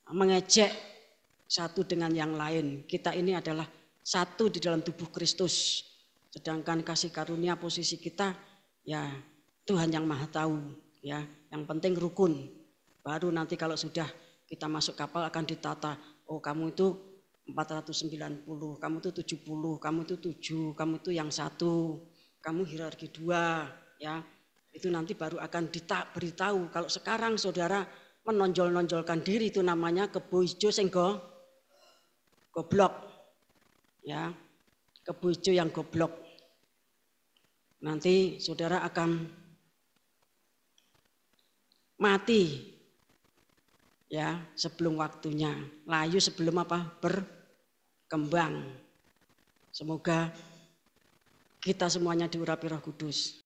mengejek satu dengan yang lain. Kita ini adalah satu di dalam tubuh Kristus. Sedangkan kasih karunia posisi kita ya Tuhan yang Maha Tahu, ya. Yang penting rukun. Baru nanti kalau sudah kita masuk kapal akan ditata, oh kamu itu 490, kamu itu 70, kamu itu 7, kamu itu yang 1, kamu hierarki 2, ya. Itu nanti baru akan beritahu. Kalau sekarang saudara menonjol-nonjolkan diri itu namanya kebo ijo sing goblok. Ya. Kebo ijo yang goblok. Nanti saudara akan mati ya sebelum waktunya, layu sebelum berkembang. Semoga kita semuanya diurapi Roh Kudus.